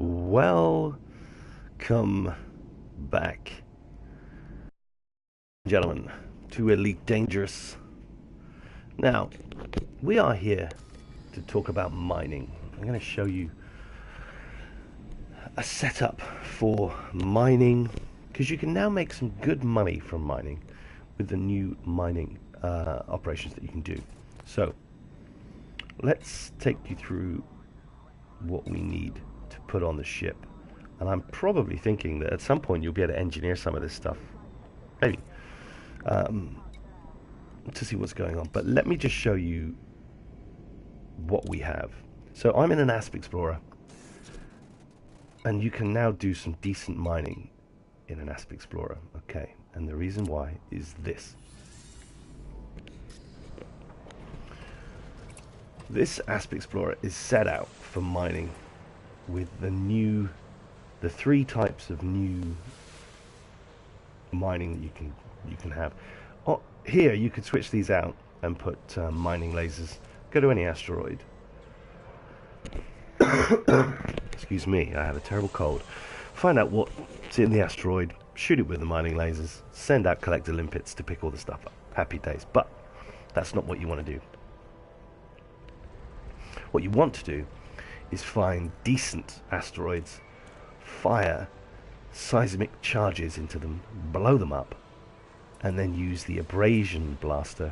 Welcome back, gentlemen, to Elite Dangerous. Now, we are here to talk about mining. I'm going to show you a setup for mining, because you can now make some good money from mining with the new mining operations that you can do. So, let's take you through what we need to put on the ship. And I'm probably thinking that at some point you'll be able to engineer some of this stuff, maybe, to see what's going on. But let me just show you what we have. So I'm in an Asp Explorer, and you can now do some decent mining in an Asp Explorer. Okay, and the reason why is this. This Asp Explorer is set out for mining with the three types of new mining that you can have. Oh, here you could switch these out and put mining lasers. Go to any asteroid. Excuse me, I have a terrible cold. Find out what's in the asteroid, shoot it with the mining lasers, send out collector limpets to pick all the stuff up. Happy days. But that's not what you want to do. What you want to do is find decent asteroids, fire seismic charges into them, blow them up, and then use the abrasion blaster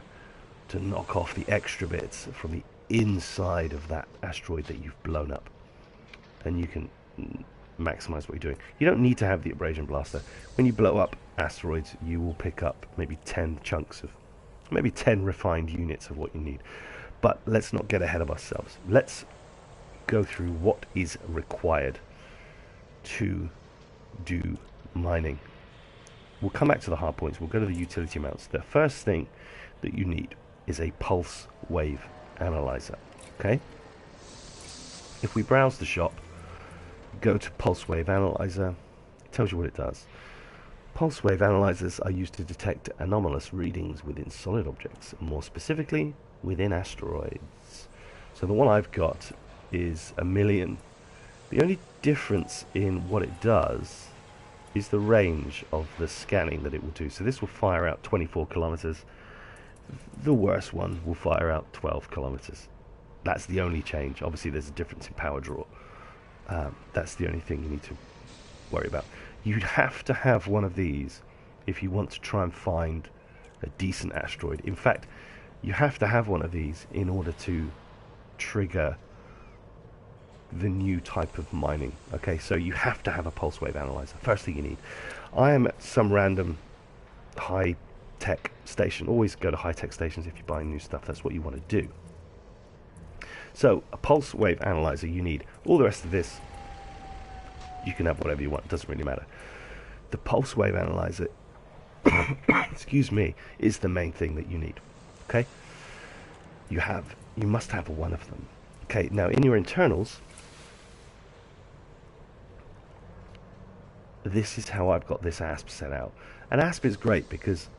to knock off the extra bits from the inside of that asteroid that you've blown up. And you can maximize what you're doing. You don't need to have the abrasion blaster. When you blow up asteroids, you will pick up maybe 10 chunks of, maybe 10 refined units of what you need. But let's not get ahead of ourselves. Let's go through what is required to do mining. We'll come back to the hard points. We'll go to the utility amounts. The first thing that you need is a pulse wave analyzer. Okay? If we browse the shop, go to pulse wave analyzer, it tells you what it does. Pulse wave analyzers are used to detect anomalous readings within solid objects, more specifically within asteroids. So the one I've got is 1,000,000. The only difference in what it does is the range of the scanning that it will do. So this will fire out 24 kilometers. The worst one will fire out 12 kilometers. That's the only change. Obviously there's a difference in power draw. That's the only thing you need to worry about. You'd have to have one of these if you want to try and find a decent asteroid. In fact, you have to have one of these in order to trigger the new type of mining. Okay, so you have to have a pulse wave analyzer. First thing you need. I am at some random high-tech station. Always go to high-tech stations if you're buying new stuff. That's what you want to do. So, a pulse wave analyzer you need. All the rest of this, you can have whatever you want. It doesn't really matter. The pulse wave analyzer, excuse me, is the main thing that you need. Okay? You must have one of them. Okay, now in your internals, this is how I've got this ASP set out. And ASP is great because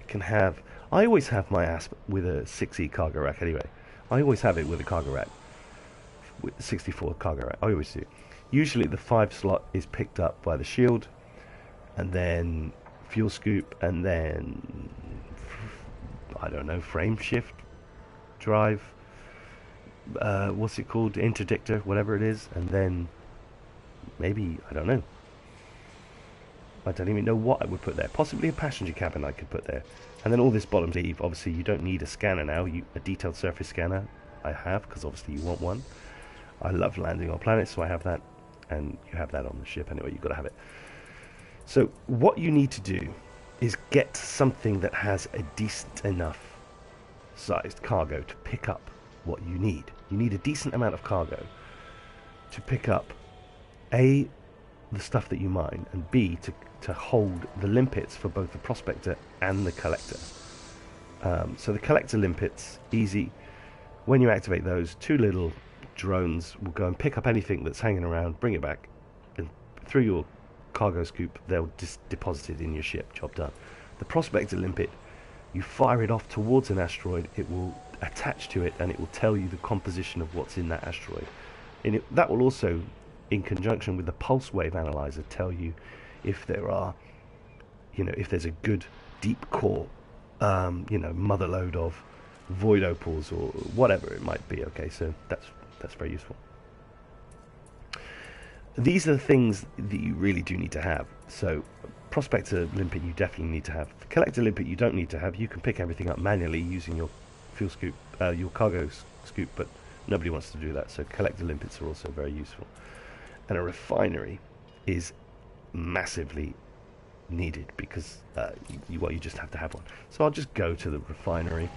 it can have, I always have my ASP with a 6E cargo rack anyway. I always have it with a cargo rack, with 64 cargo rack, I always do. Usually the 5 slot is picked up by the shield, and then fuel scoop, and then I don't know, frame shift drive, what's it called, interdictor, whatever it is, and then maybe, I don't know, I don't even know what I would put there. Possibly a passenger cabin I could put there. And then all this bottom sleeve, obviously you don't need a scanner now, a detailed surface scanner I have, because obviously you want one. I love landing on planets, so I have that, and you have that on the ship anyway, you've got to have it. So what you need to do is get something that has a decent enough sized cargo to pick up what you need. You need a decent amount of cargo to pick up A, the stuff that you mine, and B, to hold the limpets for both the prospector and the collector. So the collector limpets, easy. When you activate those, 2 little drones will go and pick up anything that's hanging around, bring it back, and through your cargo scoop they'll deposit it in your ship. Job done. The prospector limpet, you fire it off towards an asteroid, it will attach to it and it will tell you the composition of what's in that asteroid. And that will also in conjunction with the pulse wave analyzer, tell you if there are, if there's a good deep core, mother lode of void opals or whatever it might be. Okay, so that's very useful. These are the things that you really do need to have. So prospector limpet you definitely need to have. Collector limpet you don't need to have. You can pick everything up manually using your fuel scoop, your cargo scoop, but nobody wants to do that. So collector limpets are also very useful. And a refinery is massively needed because you just have to have one. So I'll just go to the refinery.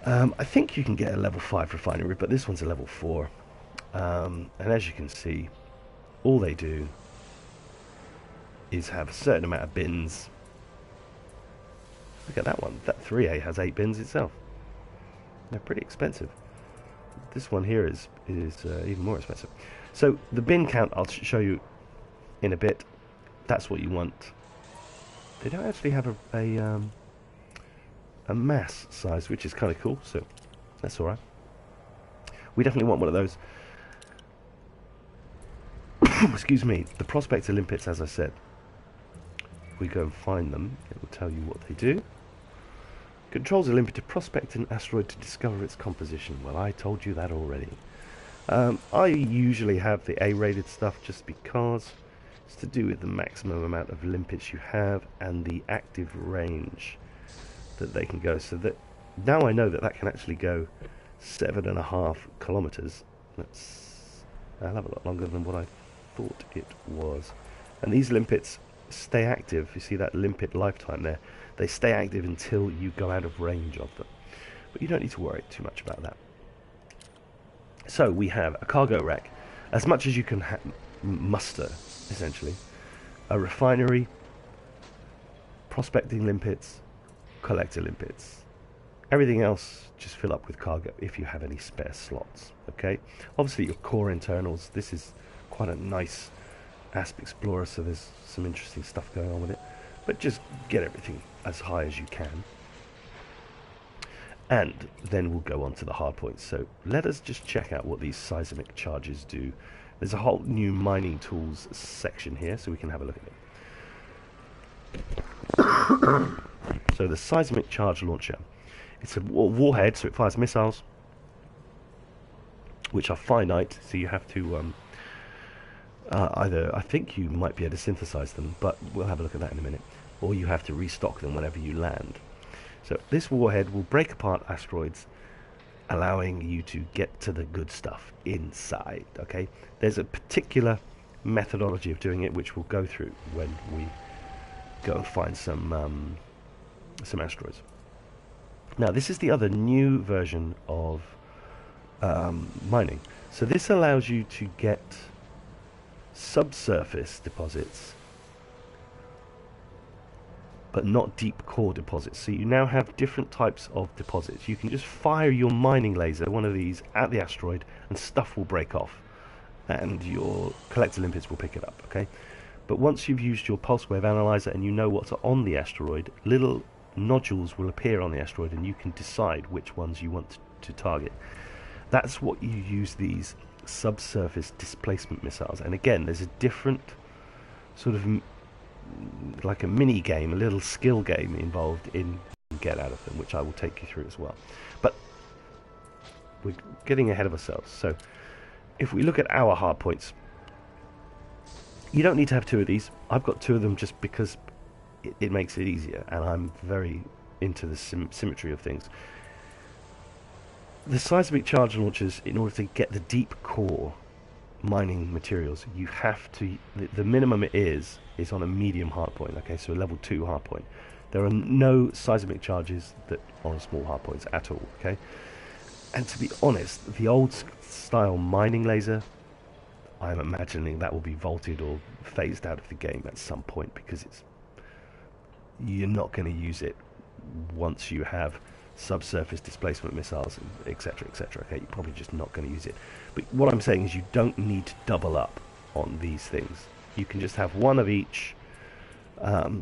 I think you can get a level 5 refinery, but this one's a level 4. And as you can see, all they do is have a certain amount of bins. Look at that one. That 3A has 8 bins itself. They're pretty expensive. This one here is even more expensive. So the bin count I'll show you in a bit. That's what you want. They don't actually have a mass size, which is kind of cool. So that's all right. We definitely want one of those. Excuse me. The prospector limpets, as I said, if we go and find them, it will tell you what they do. Controls a limpet to prospect an asteroid to discover its composition. Well, I told you that already. I usually have the A-rated stuff just because it's to do with the maximum amount of limpets you have and the active range that they can go. So that now I know that that can actually go 7.5 kilometers. That's a hell of a lot longer than what I thought it was. And these limpets stay active. You see that limpet lifetime there? They stay active until you go out of range of them. But you don't need to worry too much about that. So we have a cargo rack, as much as you can muster, essentially. A refinery, prospecting limpets, collector limpets. Everything else just fill up with cargo if you have any spare slots. Okay. Obviously your core internals. This is quite a nice ASP Explorer, so there's some interesting stuff going on with it. But just get everything as high as you can. And then we'll go on to the hard points. So let us just check out what these seismic charges do. There's a whole new mining tools section here, so we can have a look at it. So the seismic charge launcher. It's a warhead, so it fires missiles, which are finite, so you have to either, I think you might be able to synthesize them, but we'll have a look at that in a minute, or you have to restock them whenever you land. So this warhead will break apart asteroids, allowing you to get to the good stuff inside. Okay, there's a particular methodology of doing it which we'll go through when we go and find some asteroids. Now this is the other new version of mining. So this allows you to get subsurface deposits, but not deep core deposits. So you now have different types of deposits. You can just fire your mining laser, one of these, at the asteroid, and stuff will break off, and your collector limpets will pick it up. Okay, but once you've used your pulse wave analyzer and you know what's on the asteroid, little nodules will appear on the asteroid, and you can decide which ones you want to target. That's what you use these subsurface displacement missiles. And again, there's a different sort of like a mini game, a little skill game involved in get out of them, which I will take you through as well. But we're getting ahead of ourselves. So if we look at our hard points, you don't need to have 2 of these. I've got 2 of them just because it makes it easier, and I'm very into the symmetry of things. The seismic charge launchers, in order to get the deep core mining materials, you have to, the minimum it is on a medium hardpoint. Okay, so a level 2 hardpoint. There are no seismic charges that are on small hardpoints at all. Okay, and to be honest, the old style mining laser, I'm imagining that will be vaulted or phased out of the game at some point, because you're not going to use it once you have subsurface displacement missiles, etc, etc. Okay, you're probably just not going to use it. But what I'm saying is you don't need to double up on these things. You can just have one of each.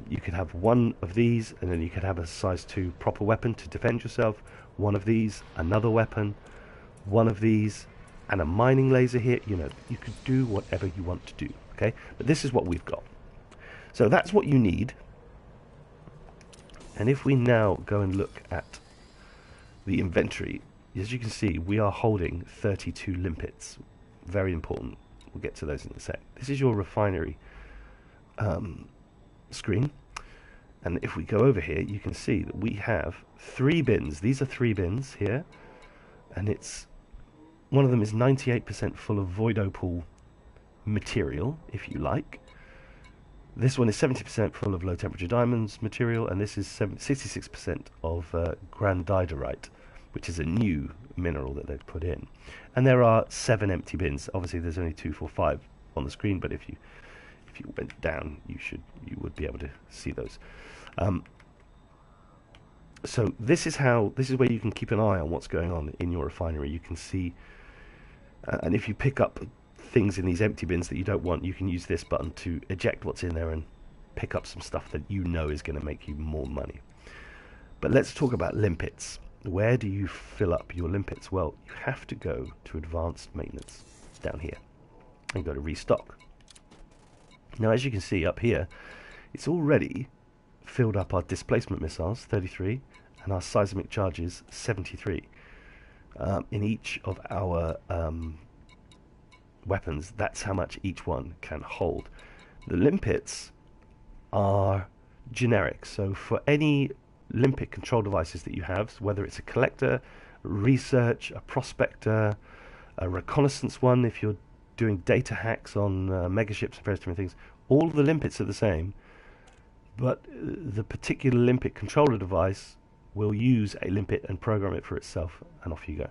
You could have one of these, and then you could have a size 2 proper weapon to defend yourself, one of these, another weapon, one of these, and a mining laser here. You know, you could do whatever you want to do, okay? But this is what we've got. So that's what you need. And if we now go and look at the inventory, as you can see, we are holding 32 limpets. Very important. We'll get to those in a sec. This is your refinery screen. And if we go over here, you can see that we have 3 bins. These are 3 bins here. And it's one of them is 98% full of void opal material, if you like. This one is 70% full of low temperature diamonds material, and this is 66% of grandiderite, which is a new mineral that they've put in. And there are 7 empty bins. Obviously, there's only 2, 4, 5 on the screen, but if you went down, you would be able to see those. So this is where you can keep an eye on what's going on in your refinery. You can see, and if you pick up things in these empty bins that you don't want, you can use this button to eject what's in there and pick up some stuff that you know is going to make you more money. But let's talk about limpets. Where do you fill up your limpets? Well, you have to go to advanced maintenance down here and go to restock. Now, as you can see up here, it's already filled up our displacement missiles, 33, and our seismic charges, 73. In each of our weapons, that's how much each one can hold. The limpets are generic, so for any limpet control devices that you have, whether it's a collector, research, a prospector, a reconnaissance one, if you're doing data hacks on megaships and various different things, all of the limpets are the same, but the particular limpet controller device will use a limpet and program it for itself, and off you go.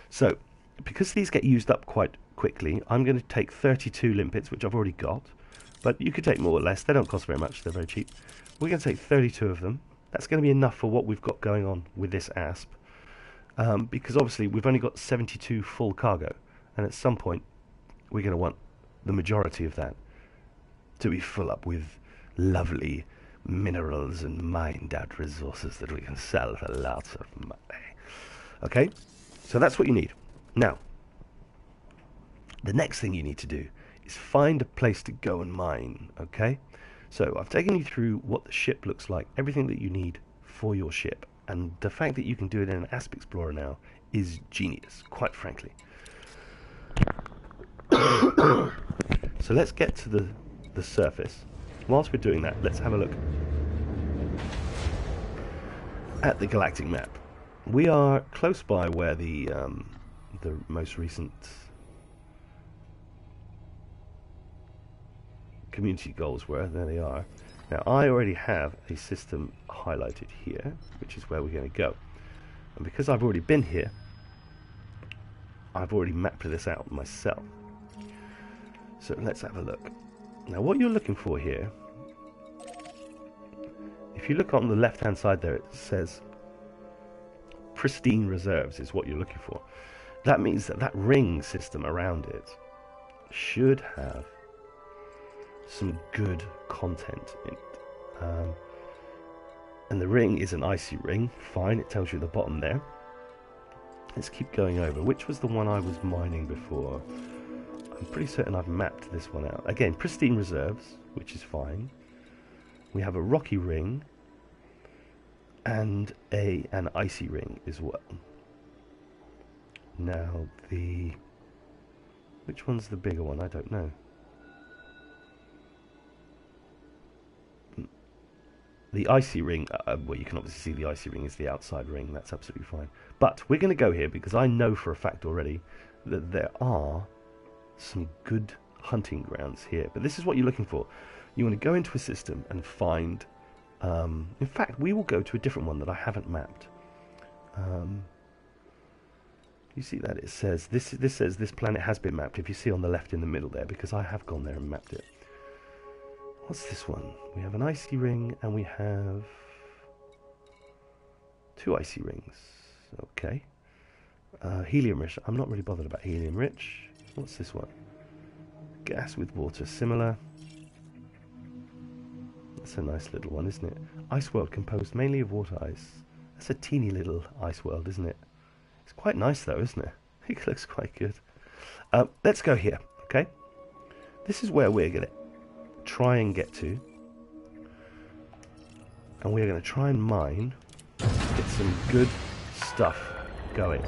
So because these get used up quite quickly, I'm going to take 32 limpets, which I've already got, but you could take more or less. They don't cost very much, they're very cheap. We're going to take 32 of them. That's going to be enough for what we've got going on with this ASP, because obviously we've only got 72 full cargo, and at some point we're going to want the majority of that to be full up with lovely minerals and mined out resources that we can sell for lots of money. Okay, so that's what you need. Now, the next thing you need to do is find a place to go and mine. Okay, so I've taken you through what the ship looks like, everything that you need for your ship, and the fact that you can do it in an ASP Explorer now is genius, quite frankly. So let's get to the surface. Whilst we're doing that, let's have a look at the galactic map. We are close by where the most recent community goals were. There they are. Now, I already have a system highlighted here, which is where we're going to go. And because I've already been here, I've already mapped this out myself. So let's have a look. Now, what you're looking for here, if you look on the left hand side there, it says pristine reserves is what you're looking for. That means that that ring system around it should have some good content in it. And the ring is an icy ring. Fine, it tells you at the bottom there. Let's keep going over. Which was the one I was mining before? I'm pretty certain I've mapped this one out. Again, pristine reserves, which is fine. We have a rocky ring and an icy ring as well. Now, which one's the bigger one? I don't know. The icy ring, well, you can obviously see the icy ring is the outside ring. That's absolutely fine. But we're going to go here because I know for a fact already that there are some good hunting grounds here. But this is what you're looking for. You want to go into a system and find... in fact, we will go to a different one that I haven't mapped. You see that? It says this says this planet has been mapped. If you see on the left in the middle there, because I have gone there and mapped it. What's this one? We have an icy ring and we have 2 icy rings. Okay. Helium rich. I'm not really bothered about helium rich. What's this one? Gas with water. Similar. That's a nice little one, isn't it? Ice world composed mainly of water ice. That's a teeny little ice world, isn't it? It's quite nice though, isn't it? It looks quite good. Let's go here, okay? This is where we're going to try and get to. And we're going to try and mine, get some good stuff going.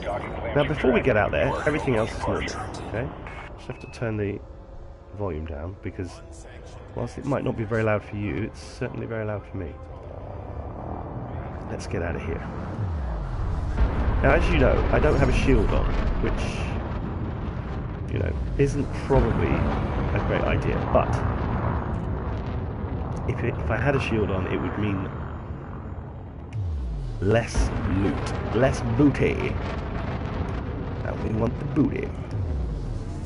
Now, before we get out there, everything else is normal, okay? Just have to turn the volume down, because whilst it might not be very loud for you, it's certainly very loud for me. Let's get out of here. Now, as you know, I don't have a shield on, which, you know, isn't probably a great idea, but if I had a shield on, it would mean less loot, less booty, and we want the booty.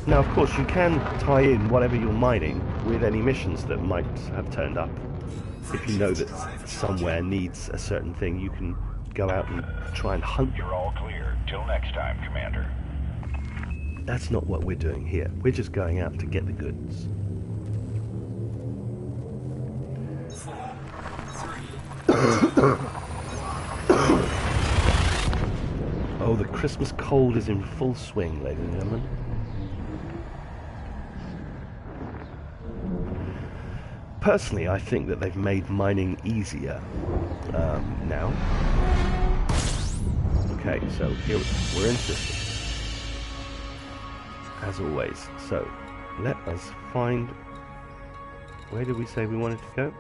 Now, of course, you can tie in whatever you're mining with any missions that might have turned up. If you know that somewhere needs a certain thing, you can go out and try and hunt. You're all clear. Till next time, Commander. That's not what we're doing here. We're just going out to get the goods. 4, 3, 2. Oh, the Christmas cold is in full swing, ladies and gentlemen. Personally, I think that they've made mining easier now. Okay, so here we're in system, as always. So let us find, where did we say we wanted to go?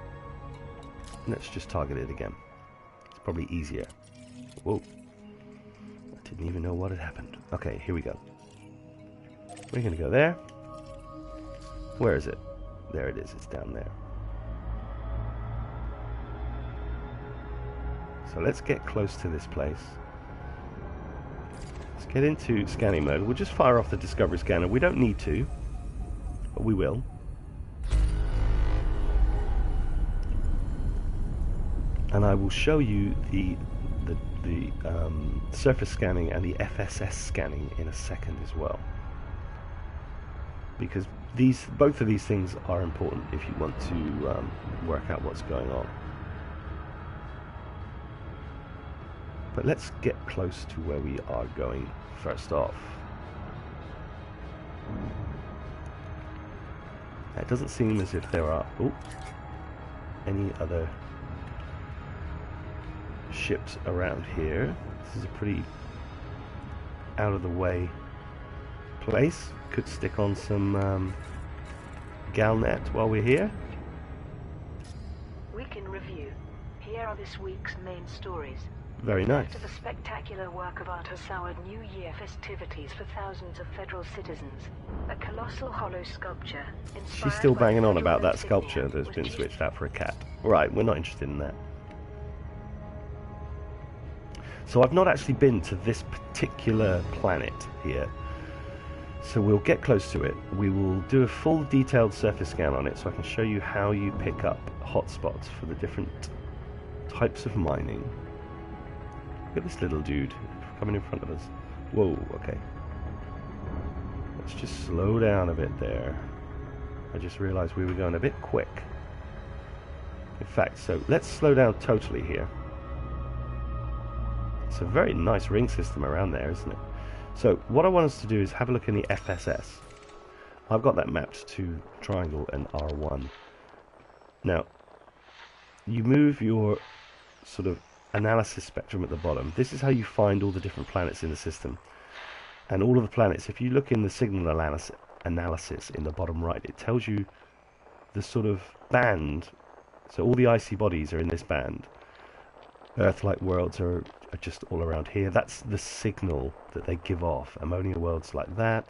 Let's just target it again. It's probably easier. Whoa. I didn't even know what had happened. Okay, here we go. We're going to go there. Where is it? There it is. It's down there. So let's get close to this place. Let's get into scanning mode. We'll just fire off the Discovery Scanner. We don't need to, but we will. And I will show you the surface scanning and the FSS scanning in a second as well, because both of these things are important if you want to work out what's going on. But let's get close to where we are going first off. It doesn't seem as if there are any other ships around here. This is a pretty out of the way place. Could stick on some Galnet while we're here. We can review. Here are this week's main stories. Very nice. After the spectacular work of art has soured New Year festivities for thousands of federal citizens, a colossal hollow sculpture. She's still banging on about that sculpture that's been switched out for a cat. Right, we're not interested in that. So I've not actually been to this particular planet here. So we'll get close to it. We will do a full detailed surface scan on it so I can show you how you pick up hotspots for the different types of mining. Look at this little dude coming in front of us. Whoa, okay. Let's just slow down a bit there. I just realized we were going a bit quick. In fact, so let's slow down totally here. It's a very nice ring system around there, isn't it? So what I want us to do is have a look in the FSS. I've got that mapped to triangle and R1. Now, you move your sort of analysis spectrum at the bottom. This is how you find all the different planets in the system. And all of the planets, if you look in the signal analysis in the bottom right, it tells you the sort of band. So all the icy bodies are in this band. Earth-like worlds are just all around here. That's the signal that they give off. Ammonia worlds like that,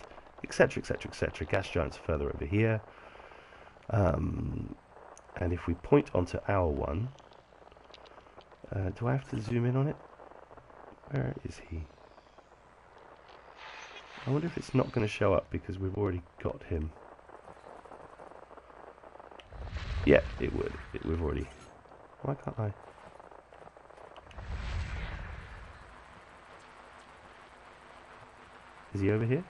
etc., etc., etc. Gas giants further over here. And if we point onto our one, do I have to zoom in on it? Where is he? I wonder if it's not going to show up because we've already got him. Yeah, it would. We've already... Why can't I? Is he over here?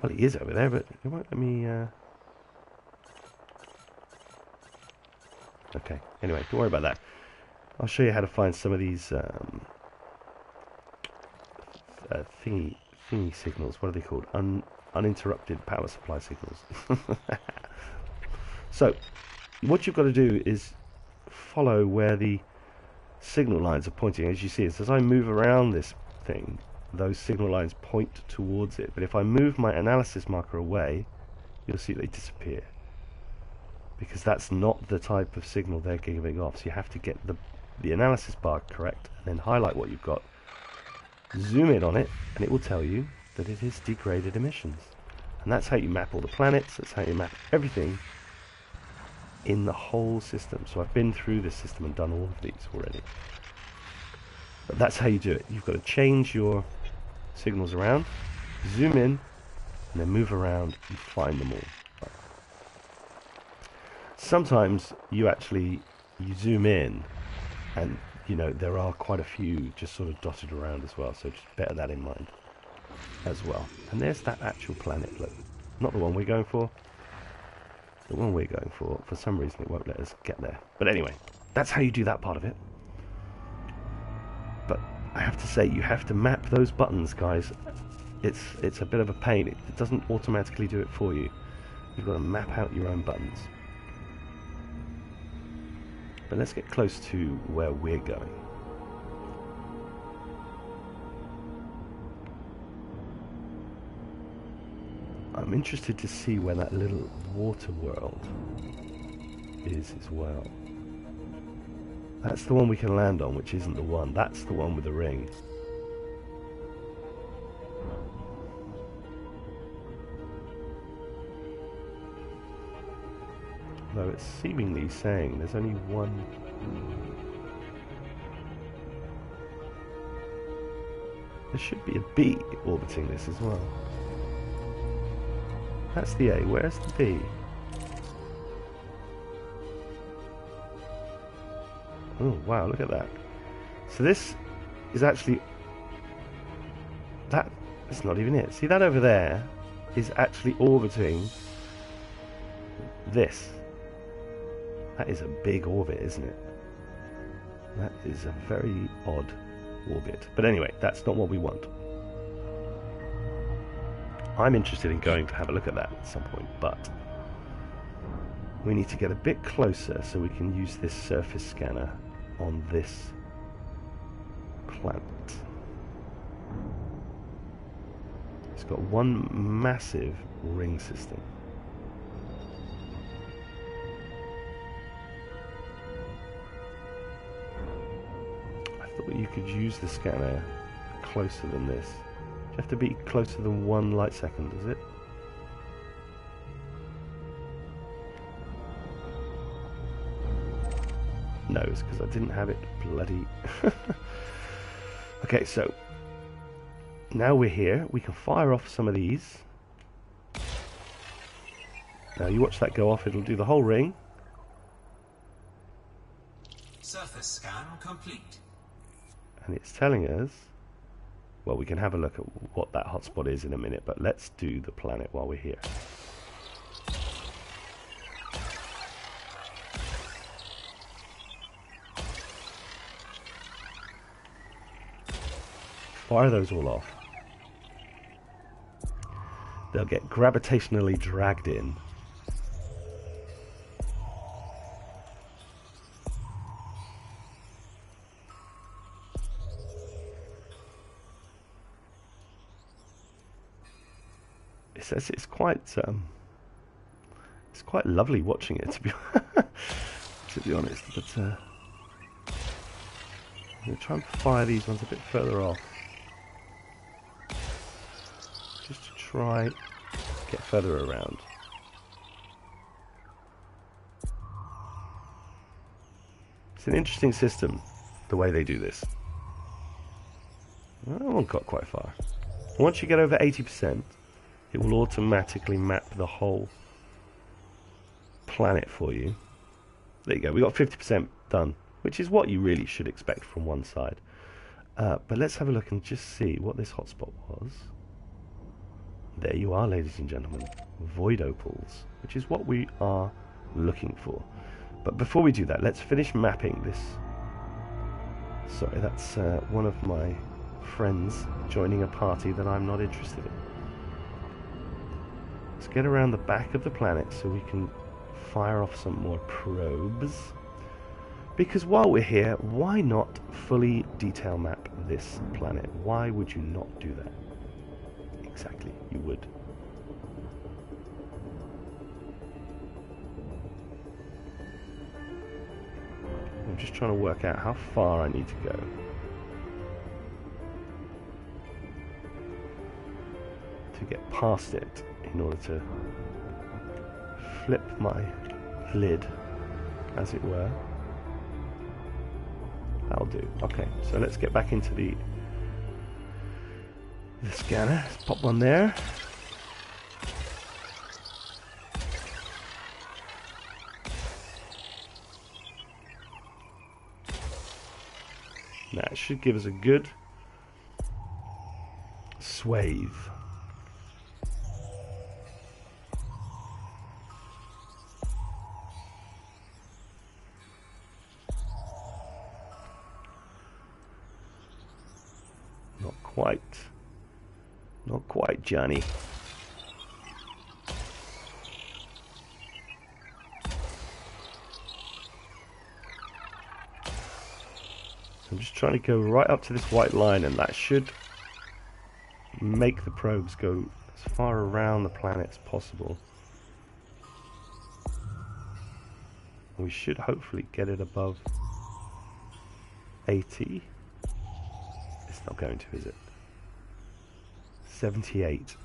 Well, he is over there, but it won't let me... Okay, anyway, don't worry about that. I'll show you how to find some of these thingy signals. What are they called? Uninterrupted power supply signals. So what you've got to do is follow where the signal lines are pointing. As you see, as I move around this thing, those signal lines point towards it. But if I move my analysis marker away, you'll see they disappear, because that's not the type of signal they're giving off. So you have to get the analysis bar correct, and then highlight what you've got, zoom in on it, and it will tell you that it is degraded emissions. And that's how you map all the planets, that's how you map everything in the whole system. So I've been through this system and done all of these already. But that's how you do it. You've got to change your signals around, zoom in, and then move around and find them all. Sometimes you zoom in, and you know there are quite a few just sort of dotted around as well, so just bear that in mind as well. And there's that actual planet. Look, not the one we're going for. The one we're going for some reason it won't let us get there. But anyway, that's how you do that part of it. But I have to say, you have to map those buttons, guys. It's a bit of a pain. It doesn't automatically do it for you. You've got to map out your own buttons. But let's get close to where we're going. I'm interested to see where that little water world is as well. That's the one we can land on, which isn't the one. That's the one with the ring. Though it's seemingly saying there's only one. There should be a B orbiting this as well. That's the A. Where's the B? Oh, wow, look at that. So this is actually... That's not even it. See, that over there is actually orbiting this. That is a big orbit, isn't it? That is a very odd orbit. But anyway, that's not what we want. I'm interested in going to have a look at that at some point, but we need to get a bit closer so we can use this surface scanner on this planet. It's got one massive ring system. I thought you could use the scanner closer than this. You have to be closer than 1 light second, is it? No, it's because I didn't have it bloody... Okay, so now we're here. We can fire off some of these. Now you watch that go off, it'll do the whole ring. Surface scan complete. And it's telling us... Well, we can have a look at what that hotspot is in a minute, but let's do the planet while we're here. Fire those all off. They'll get gravitationally dragged in. It's quite lovely watching it, to be honest. But I'm going to try and fire these ones a bit further off, just to try get further around. It's an interesting system, the way they do this. That one got quite far. Once you get over 80%. It will automatically map the whole planet for you. There you go, we got 50% done, which is what you really should expect from one side. But let's have a look and just see what this hotspot was. There you are, ladies and gentlemen. Void opals, which is what we are looking for. But before we do that, let's finish mapping this. Sorry, that's one of my friends joining a party that I'm not interested in. Let's get around the back of the planet so we can fire off some more probes. Because while we're here, why not fully detail map this planet? Why would you not do that? Exactly, you would. I'm just trying to work out how far I need to go. To get past it in order to flip my lid, as it were. That'll do. Okay, so let's get back into the scanner. Let's pop one there. That should give us a good swathe. Not quite, Johnny. I'm just trying to go right up to this white line, and that should make the probes go as far around the planet as possible. We should hopefully get it above 80. It's not going to, is it? 78.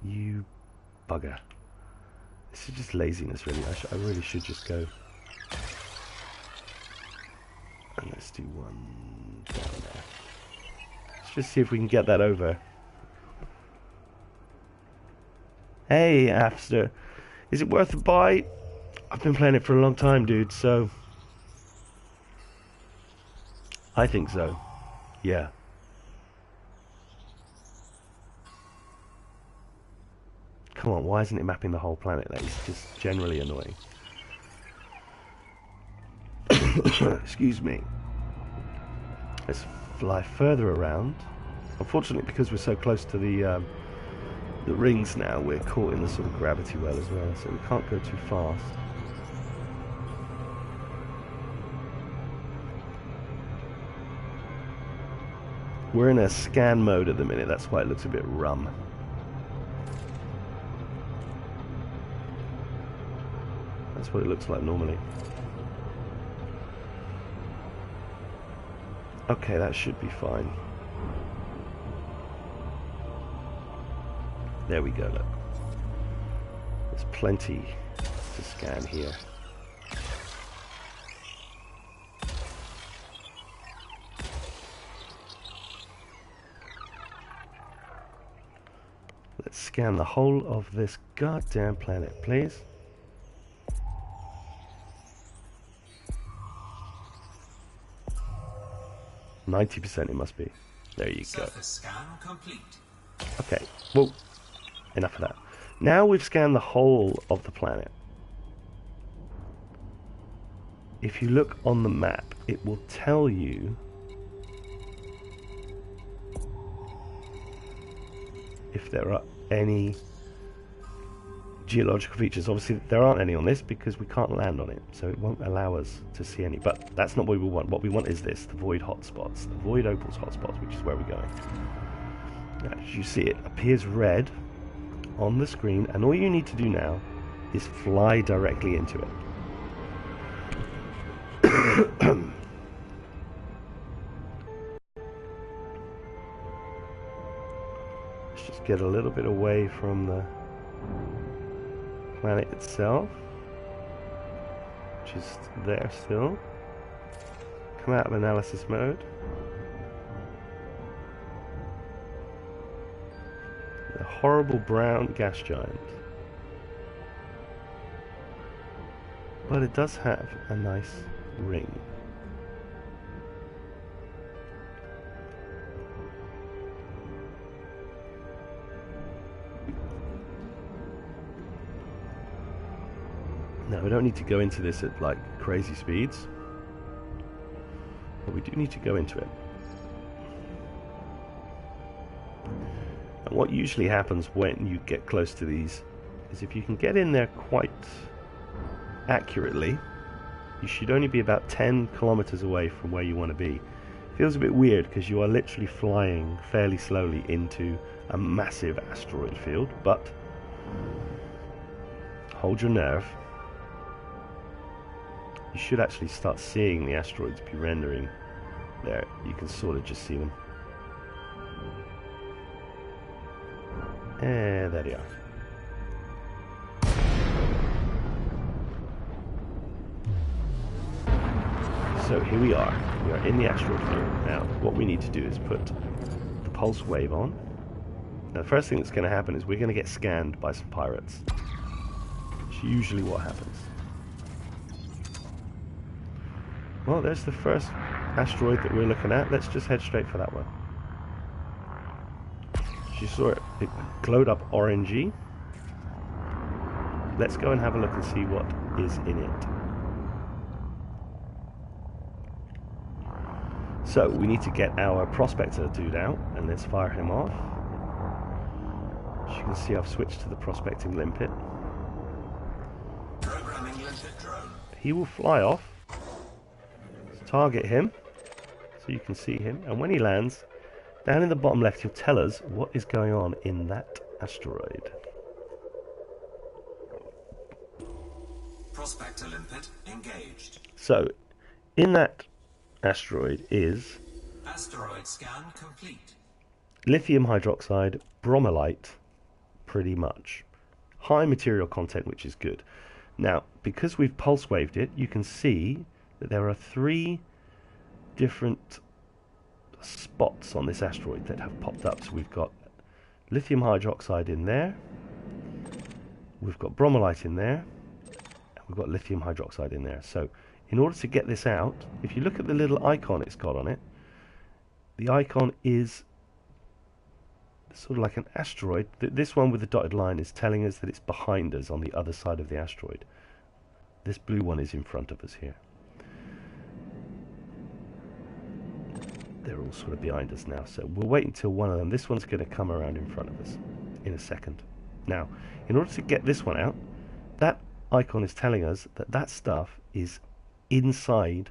You bugger. This is just laziness, really. I really should just go. And let's do one down there. Let's just see if we can get that over. Hey, Afster. Is it worth a buy? I've been playing it for a long time, dude, so... I think so. Yeah. Come on, why isn't it mapping the whole planet? That is just generally annoying. Excuse me. Let's fly further around. Unfortunately, because we're so close to the rings now, we're caught in the sort of gravity well as well, so we can't go too fast. We're in a scan mode at the minute, that's why it looks a bit rum. That's what it looks like normally. Okay, that should be fine. There we go, look. There's plenty to scan here. Let's scan the whole of this goddamn planet, please. %, it must be. There you go. Surface scan complete. Okay, well, enough of that. Now we've scanned the whole of the planet. If you look on the map, it will tell you if there are any geological features. Obviously there aren't any on this because we can't land on it, so it won't allow us to see any, but that's not what we want. What we want is this, the void hotspots, the void opals hotspots, which is where we're going. As you see, it appears red on the screen, and all you need to do now is fly directly into it. Let's just get a little bit away from the planet itself, which is there still. Come out of analysis mode. A horrible brown gas giant. But it does have a nice ring. Now, we don't need to go into this at like crazy speeds, but we do need to go into it. And what usually happens when you get close to these is if you can get in there quite accurately, you should only be about 10 kilometers away from where you want to be. Feels a bit weird because you are literally flying fairly slowly into a massive asteroid field, but hold your nerve. You should actually start seeing the asteroids be rendering. There, you can sort of just see them. And there they are. So here we are. We are in the asteroid field. Now, what we need to do is put the pulse wave on. Now, the first thing that's going to happen is we're going to get scanned by some pirates. It's usually what happens. Well, there's the first asteroid that we're looking at. Let's just head straight for that one. You saw it. It glowed up orangey. Let's go and have a look and see what is in it. So, we need to get our prospector dude out, and let's fire him off. As you can see, I've switched to the prospecting limpet. Programming limpet drone. He will fly off. Let's target him, so you can see him. And when he lands, down in the bottom left, he'll tell us what is going on in that asteroid. Prospector limpet engaged. So, in that asteroid is Asteroid scan complete. lithium hydroxide, bromellite, pretty much. High material content, which is good. Now, because we've pulse waved it, you can see that there are 3 different spots on this asteroid that have popped up. So we've got lithium hydroxide in there, we've got bromellite in there, and we've got lithium hydroxide in there. So in order to get this out, if you look at the little icon it's got on it, the icon is sort of like an asteroid. This one with the dotted line is telling us that it's behind us on the other side of the asteroid. This blue one is in front of us here. They're all sort of behind us now, so we'll wait until one of them, this one's going to come around in front of us in a second. Now, in order to get this one out, that icon is telling us that that stuff is inside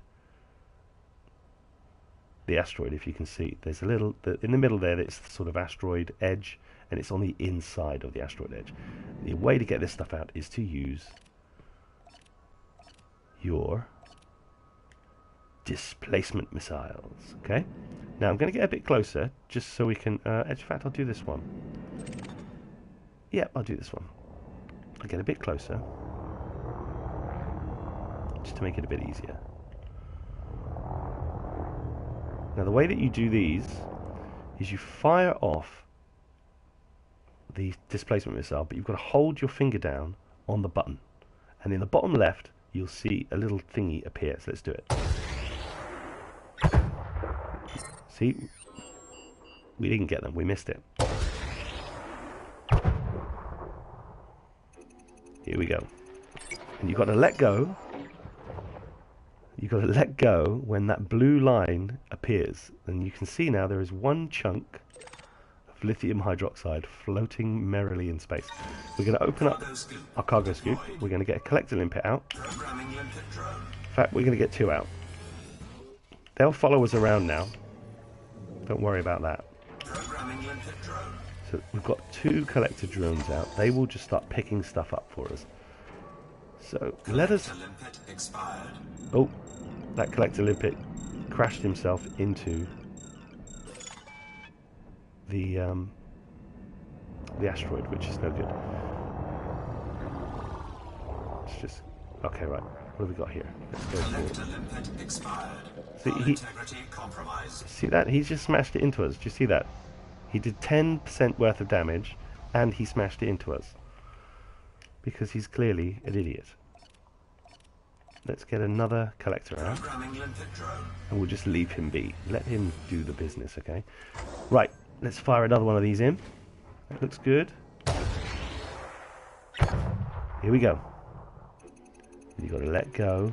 the asteroid. If you can see, there's a little in the middle there, it's the sort of asteroid edge, and it's on the inside of the asteroid edge. The way to get this stuff out is to use your displacement missiles. Okay, now I'm going to get a bit closer just so we can in fact I'll do this one. I'll do this one. I'll get a bit closer just to make it a bit easier. Now the way that you do these is you fire off the displacement missile, but you've got to hold your finger down on the button, and in the bottom left you'll see a little thingy appear. So let's do it. See, we didn't get them, we missed it. Here we go. And you've got to let go. You've got to let go when that blue line appears. And you can see now there is one chunk of lithium hydroxide floating merrily in space. We're going to open up our cargo scoop. We're going to get a collector limpet out. In fact, we're going to get 2 out. They'll follow us around now. Don't worry about that. So we've got 2 collector drones out. They will just start picking stuff up for us. So let us... Oh, that collector limpet crashed himself into the asteroid, which is no good. It's just... Okay, right. What have we got here? Let's go forward. See that? He's just smashed it into us. Do you see that? He did 10% worth of damage, and he smashed it into us. Because he's clearly an idiot. Let's get another collector out. And we'll just leave him be. Let him do the business, okay? Right, let's fire another one of these in. That looks good. Here we go. You've got to let go.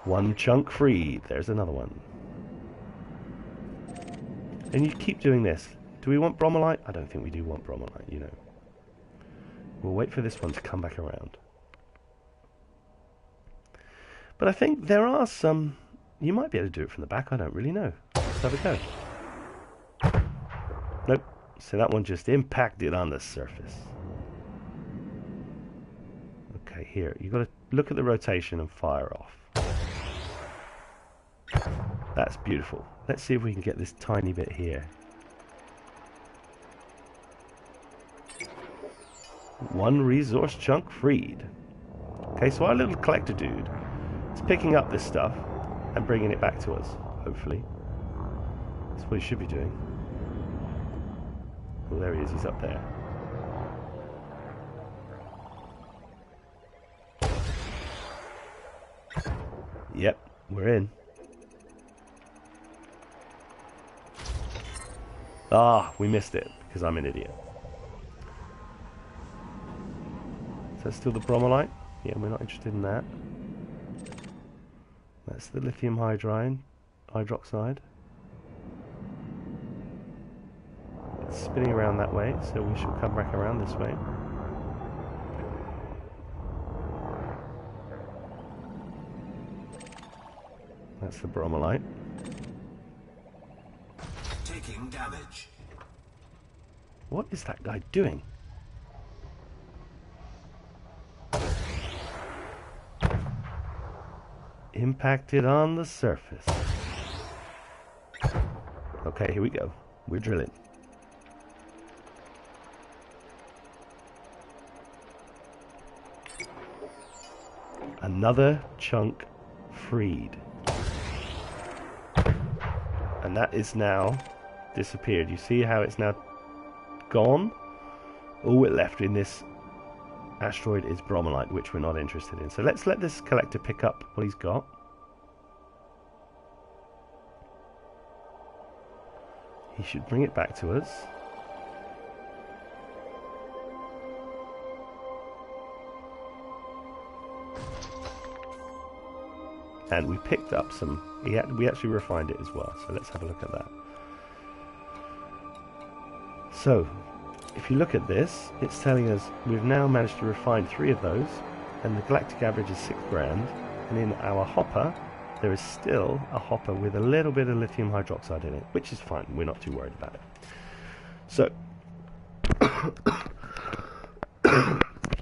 One chunk free. There's another one. And you keep doing this. Do we want bromellite? I don't think we do want bromellite, you know. We'll wait for this one to come back around. But I think there are some... You might be able to do it from the back, I don't really know. Let's have a go. Nope. So that one just impacted on the surface. Okay, here. You've got to look at the rotation and fire off. That's beautiful. Let's see if we can get this tiny bit here. One resource chunk freed. Okay, so our little collector dude is picking up this stuff and bringing it back to us, hopefully. That's what he should be doing. Oh, there he is, he's up there. Yep, we're in. Ah, we missed it, because I'm an idiot. Is that still the bromellite? Yeah, we're not interested in that. That's the lithium hydroxide. It's spinning around that way, so we should come back around this way. That's the bromellite. Taking damage. What is that guy doing? Impacted on the surface. Okay, here we go. We're drilling. Another chunk freed. And that is now disappeared. You see how it's now gone? All we're left in this asteroid is bromellite, which we're not interested in. So let's let this collector pick up what he's got. He should bring it back to us. And we picked up some... we actually refined it as well, so let's have a look at that. So, if you look at this, it's telling us we've now managed to refine 3 of those, and the galactic average is 6 grand, and in our hopper, there is still a hopper with a little bit of lithium hydroxide in it, which is fine, we're not too worried about it. So,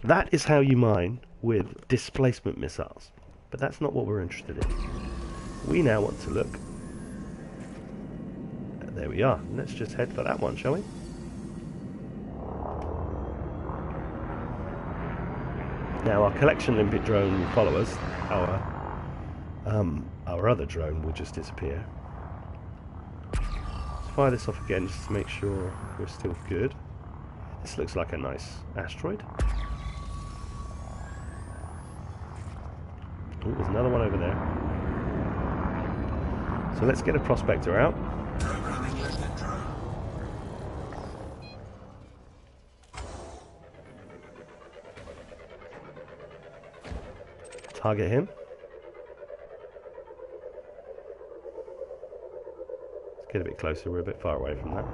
that is how you mine with displacement missiles. But that's not what we're interested in. We now want to look. There we are. Let's just head for that one, shall we? Now our collection limpet drone will follow us. Our other drone will just disappear. Let's fire this off again just to make sure we're still good. This looks like a nice asteroid. Oh, there's another one over there. So let's get a prospector out. Programming limpet drone. Target him. Let's get a bit closer, we're a bit far away from that.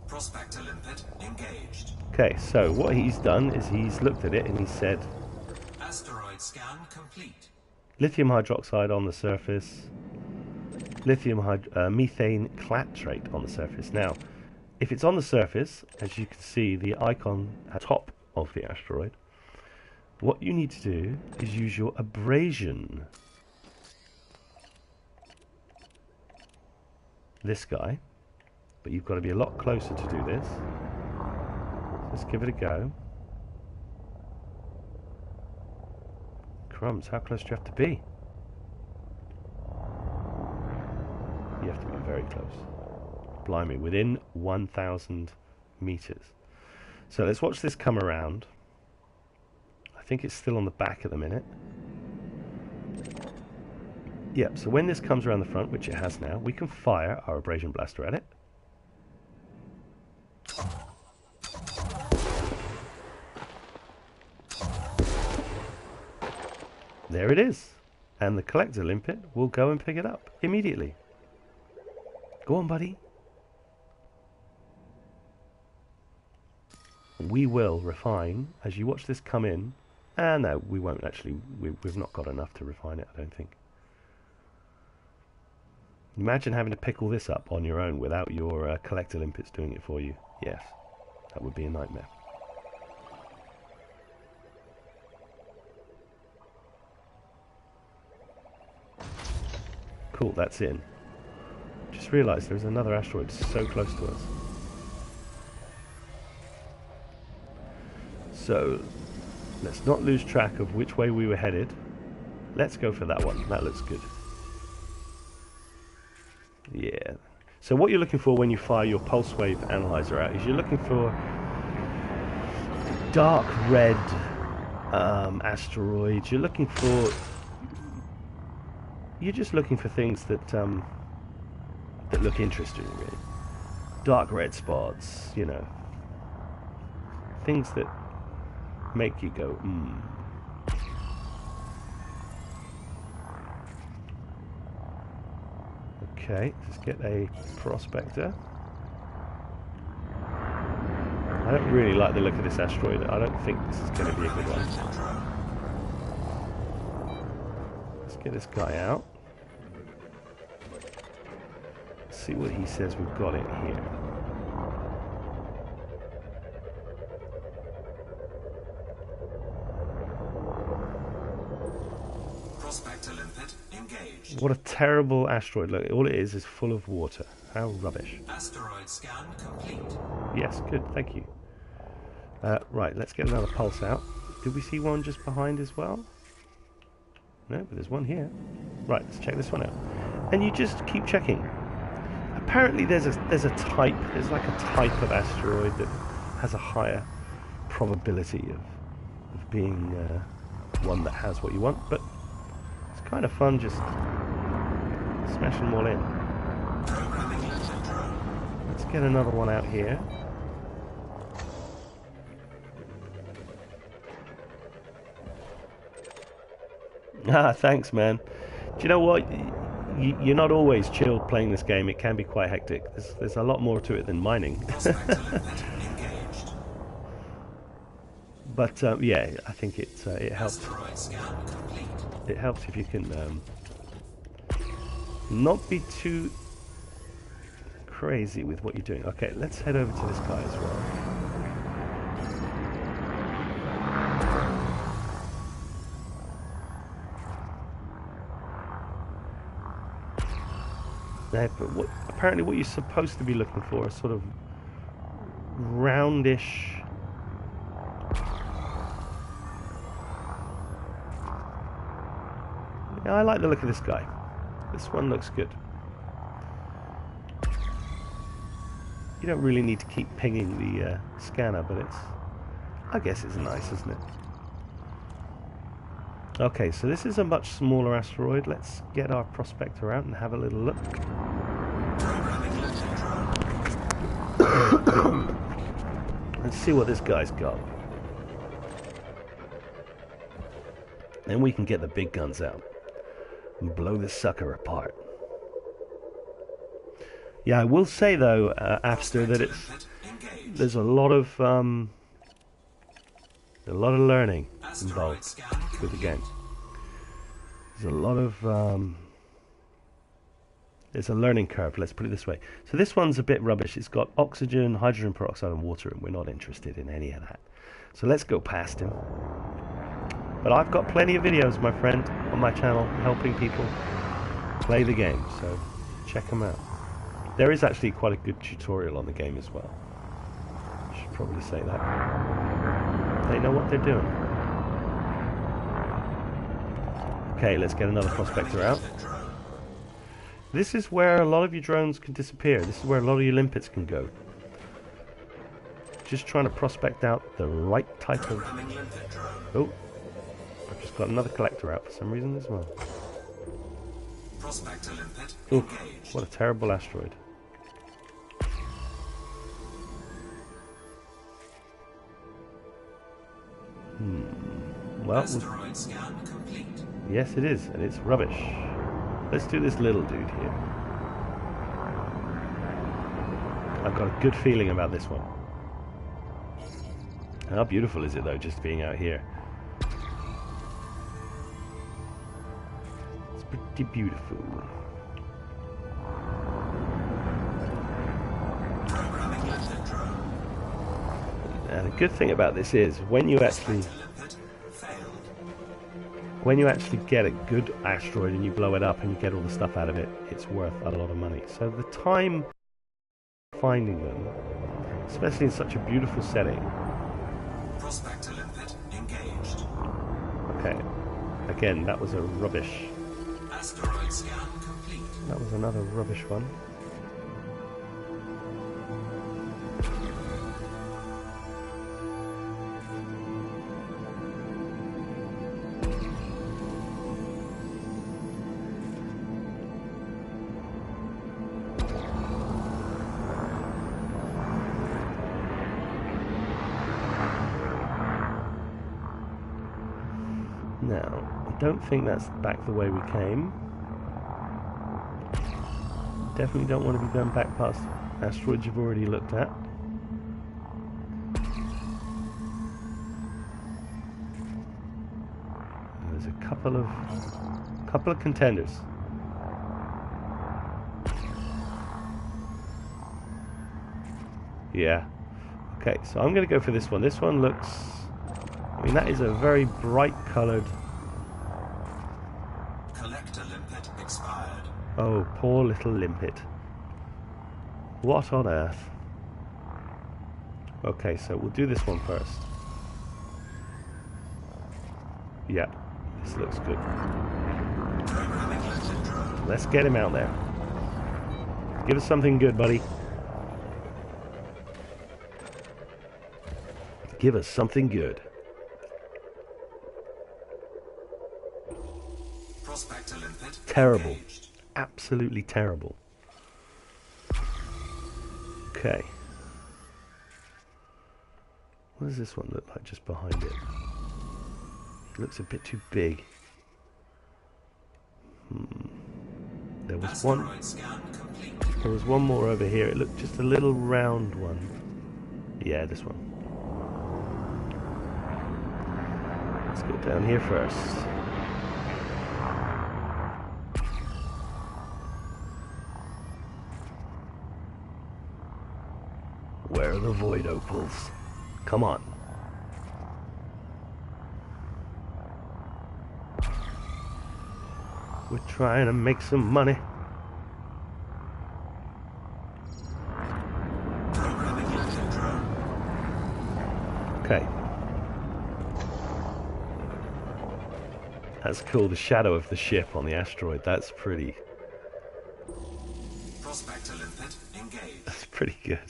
Prospector limpet engaged. Okay, so what he's done is he's looked at it and he said Asteroid scan complete. lithium hydroxide on the surface, methane clatrate on the surface. Now, if it's on the surface, as you can see the icon at the top of the asteroid, what you need to do is use your abrasion. This guy, but you've got to be a lot closer to do this. Let's give it a go. Crumbs, how close do you have to be? You have to be very close. Blimey, within 1,000 meters. So let's watch this come around. I think it's still on the back at the minute. Yep, so when this comes around the front, which it has now, we can fire our abrasion blaster at it. There it is. And the collector limpet will go and pick it up immediately. Go on, buddy. We will refine as you watch this come in. No, we won't actually. We've not got enough to refine it, I don't think. Imagine having to pick all this up on your own without your collector limpets doing it for you. Yes, that would be a nightmare. Cool, that's in. Just realised there's another asteroid so close to us. So, let's not lose track of which way we were headed. Let's go for that one. That looks good. Yeah. So what you're looking for when you fire your pulse wave analyzer out is you're looking for dark red asteroids. You're just looking for things that that look interesting, really. Dark red spots, you know. Things that make you go, Okay, let's get a prospector. I don't really like the look of this asteroid. I don't think this is going to be a good one. Let's get this guy out. Let's see what he says we've got in here. Prospector limpet engaged. What a terrible asteroid. Look, all it is full of water. How rubbish. Asteroid scan complete. Yes, good, thank you. Right, let's get another pulse out. Did we see one just behind as well? No, but there's one here. Right, let's check this one out. And you just keep checking. Apparently there's a type, there's like a type of asteroid that has a higher probability of being one that has what you want, but it's kind of fun just smashing them all in. Let's get another one out here. Ah, thanks, man. Do you know what? You're not always chill playing this game. It can be quite hectic. There's a lot more to it than mining. But yeah, I think it helps. It helps if you can not be too crazy with what you're doing. Okay, let's head over to this guy as well. Now, but apparently what you're supposed to be looking for is sort of roundish. Yeah, I like the look of this guy. This one looks good. You don't really need to keep pinging the scanner, but I guess it's nice, isn't it? Okay, so this is a much smaller asteroid. Let's get our prospector out and have a little look. Let's see what this guy's got. Then we can get the big guns out and blow this sucker apart. Yeah, I will say though, After, that there's a lot of learning involved with the game. There's a lot of there's a learning curve, let's put it this way. So this one's a bit rubbish. It's got oxygen, hydrogen peroxide and water, and we're not interested in any of that. So let's go past him. But I've got plenty of videos, my friend, on my channel helping people play the game, so check them out. There is actually quite a good tutorial on the game as well. I should probably say that. They know what they're doing. Okay, let's get another prospector out. This is where a lot of your drones can disappear. This is where a lot of your limpets can go. Just trying to prospect out the right type of... Oh, I've just got another collector out for some reason as well. Prospector limpet Oof, what a terrible asteroid. Well, asteroid scan complete. yes it is, and it's rubbish. Let's do this little dude here. got a good feeling about this one. How beautiful is it though, just being out here? It's pretty beautiful. And the good thing about this is when you actually get a good asteroid and you blow it up and you get all the stuff out of it, it's worth a lot of money. So the time finding them, especially in such a beautiful setting. Prospector limpet engaged. Okay, again, that was a rubbish. Asteroid scan complete. That was another rubbish one. Now, I don't think that's back the way we came. Definitely don't want to be going back past asteroids you've already looked at. There's a couple of contenders. Yeah. Okay, so I'm going to go for this one. This one looks... I mean, that is a very bright coloured... Collector limpet expired. Oh, poor little limpet. What on earth? Okay, so we'll do this one first. Yeah, this looks good. Let's get him out there. Give us something good, buddy. Give us something good. Prospector limpet Terrible. engaged. Absolutely terrible. Okay. What does this one look like just behind it? It looks a bit too big. There was one. Asteroid scan complete. There was one more over here. It looked just a little round one. Yeah, this one. Let's go down here first. Where are the void opals? Come on. We're trying to make some money. Programming limpet drone. Okay. That's cool, the shadow of the ship on the asteroid. That's pretty... Prospector limpet engaged. That's pretty good.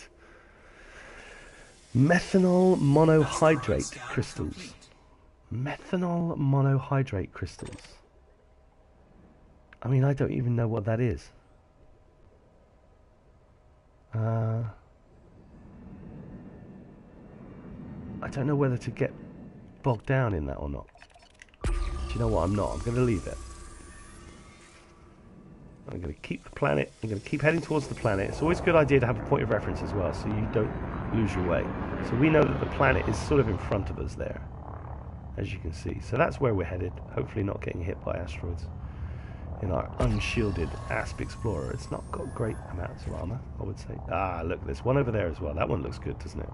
Methanol monohydrate crystals. Methanol monohydrate crystals. I mean, I don't even know what that is. I don't know whether to get bogged down in that or not. Do you know what? I'm not. I'm going to leave it. I'm going to keep the planet. I'm going to keep heading towards the planet. It's always a good idea to have a point of reference as well, so you don't lose your way. So we know that the planet is sort of in front of us there, as you can see. So that's where we're headed. Hopefully not getting hit by asteroids in our unshielded ASP Explorer. It's not got great amounts of armor, I would say. Ah, look, there's one over there as well. That one looks good, doesn't it?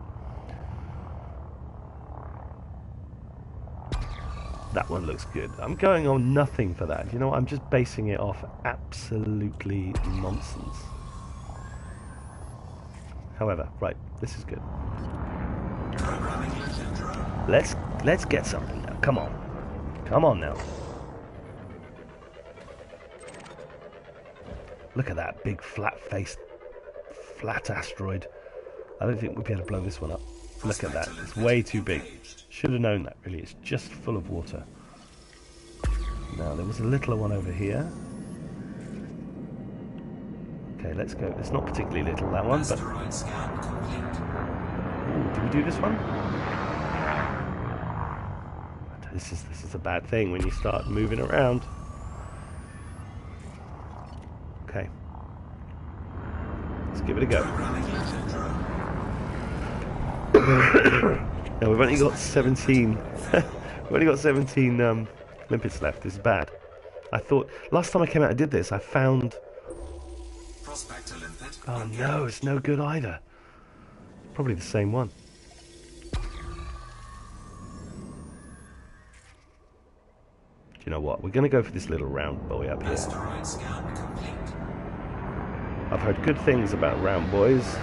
That one looks good. I'm going on nothing for that. You know what? I'm just basing it off absolutely nonsense. However, right, this is good. Let's get something now. Come on. Come on now. Look at that big flat-faced, flat asteroid. I don't think we'll be able to blow this one up. Look at that. It's way too big. Should have known that, really. It's just full of water. Now, there was a littler one over here. Okay, let's go. It's not particularly little, that one, but... Asteroid scan complete. Ooh, do we do this one? This is a bad thing when you start moving around. Okay. Let's give it a go. Now we've only got 17. We've only got 17 limpets left. This is bad. I thought last time I came out and did this, I found. Prospector limpet. Oh no, it's no good either. Probably the same one. Do you know what? We're going to go for this little round boy up here. Asteroid scan complete. I've heard good things about round boys.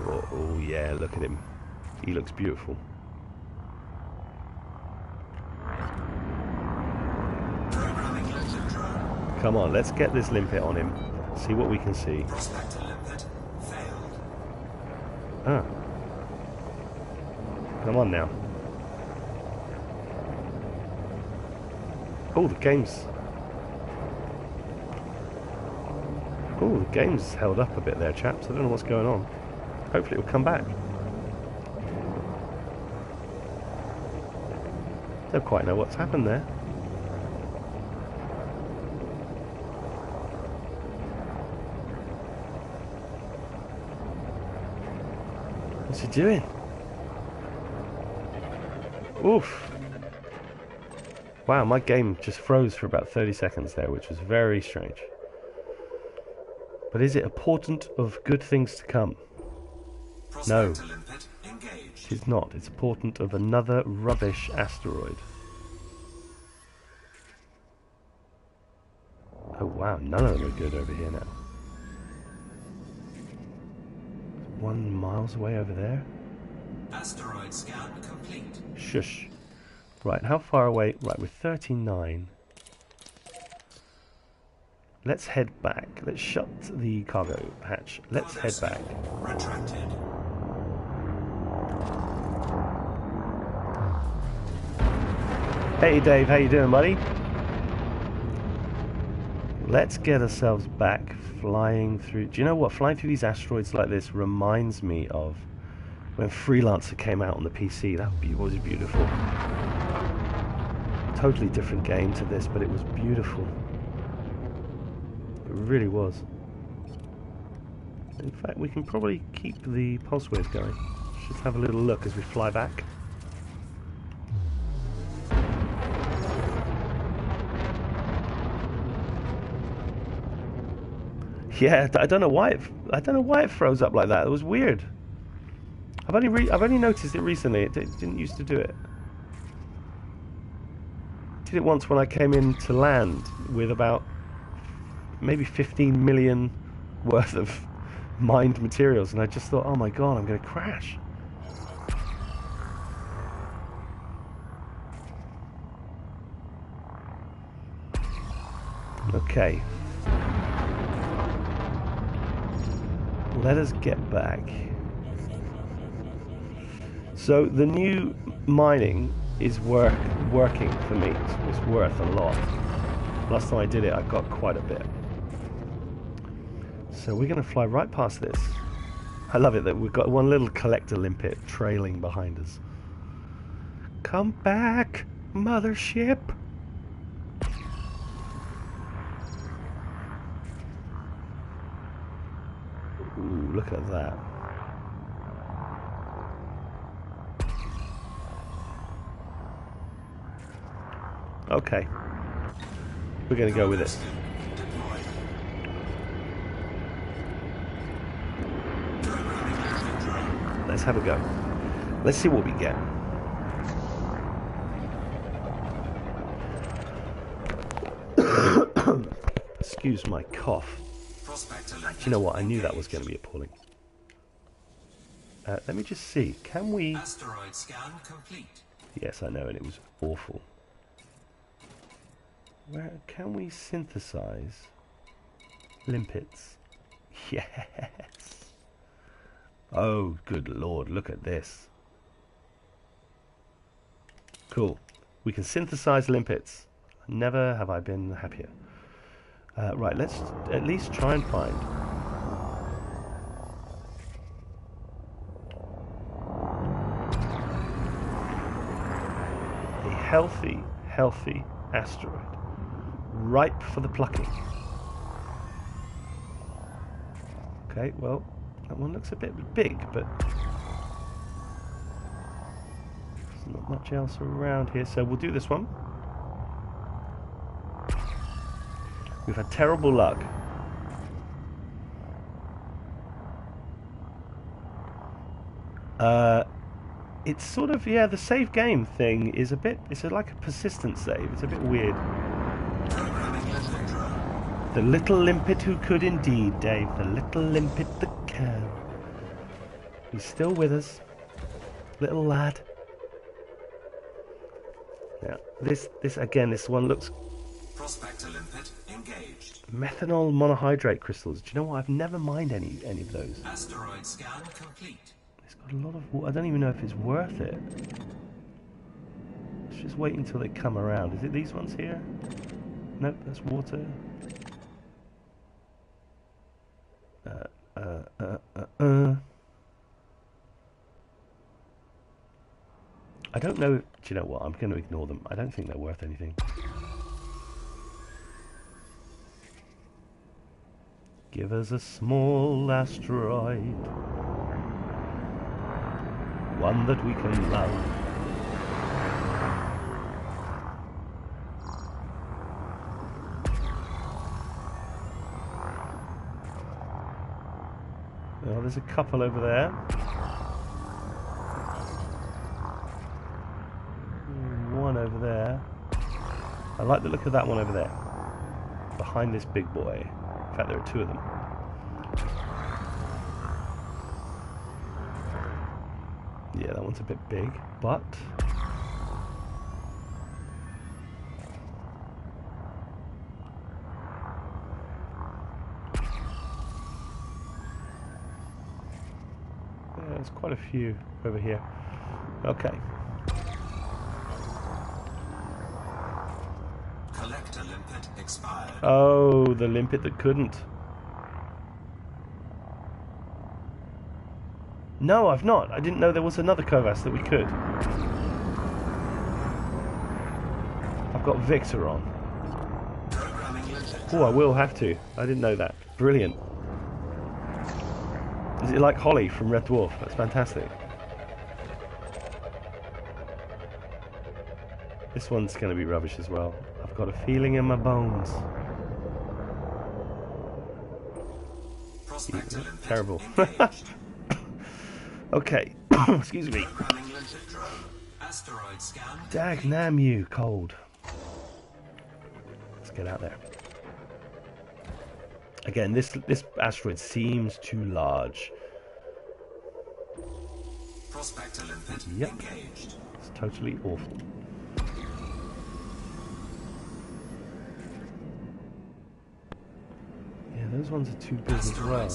Oh yeah, look at him. He looks beautiful. Programming limpet drone. Come on, let's get this limpet on him. See what we can see. Prospector limpet failed. Ah. Come on now. Oh, the game's... Oh, the game's held up a bit there, chaps. I don't know what's going on. Hopefully it'll come back. Don't quite know what's happened there. What's he doing? Oof. Wow, my game just froze for about 30 seconds there, which was very strange. But is it a portent of good things to come? No. Prospector limpet engaged. It's not. It's a portent of another rubbish asteroid. Oh wow, none of them are good over here now. 1 miles away over there. Asteroid scan complete. Shush. Right, how far away? Right, we're 39. Let's head back. Let's shut the cargo hatch. Let's Cargo head scan back. retracted. Hey Dave, how you doing, buddy? Let's get ourselves back flying through. Do you know what? Flying through these asteroids like this reminds me of when Freelancer came out on the PC. That was beautiful. Totally different game to this, but it was beautiful. It really was. In fact, we can probably keep the pulse wave going. Just have a little look as we fly back. Yeah, I don't know why it froze up like that. It was weird. I've only noticed it recently. It didn't used to do it. Did it once when I came in to land with about maybe 15 million worth of mined materials, and I just thought, oh my god, I'm going to crash. Okay. Let us get back. So the new mining is working for me. It's worth a lot. Last time I did it, I got quite a bit. So we're going to fly right past this. I love it that we've got one little collector limpet trailing behind us. Come back, mothership. Ooh, look at that. Okay. We're going to go with it. Let's have a go. Let's see what we get. Excuse my cough. Do you know what? I knew that was going to be appalling. Let me just see. Can we... Asteroid scan complete. Yes, I know, and it was awful. Where can we synthesize limpets? Yes. Oh, good lord, look at this. Cool. We can synthesize limpets. Never have I been happier. Right, let's at least try and find a healthy asteroid. Ripe for the plucking. Okay, well, that one looks a bit big, but there's not much else around here, so we'll do this one. We've had terrible luck. It's sort of, yeah, the save game thing is a bit, it's like a persistent save. It's a bit weird. The little limpet who could indeed, Dave. The little limpet that can. He's still with us. Little lad. Now, this again, this one looks... Prospector limpet engaged. Methanol monohydrate crystals. Do you know what? I've never mined any of those. Asteroid scan complete. It's got a lot of water. I don't even know if it's worth it. Let's just wait until they come around. Is it these ones here? Nope, that's water. I don't know. Do you know what? I'm going to ignore them. I don't think they're worth anything. Give us a small asteroid, one that we can love. Well, there's a couple over there. One over there. I like the look of that one over there. Behind this big boy. In fact, there are two of them. Yeah, that one's a bit big, but... yeah, there's quite a few over here. Okay. Collector limpet expired. Oh, the limpet that couldn't. No, I've not. I didn't know there was another crevasse that we could. I've got Victor on. Oh, I will have to. I didn't know that. Brilliant. Is it like Holly from Red Dwarf? That's fantastic. This one's going to be rubbish as well. I've got a feeling in my bones. Terrible. Okay. Excuse me. Dagnam you, cold. Let's get out there. Again, this asteroid seems too large. Prospector limpet yep. engaged. It's totally awful. Yeah, those ones are too big as well.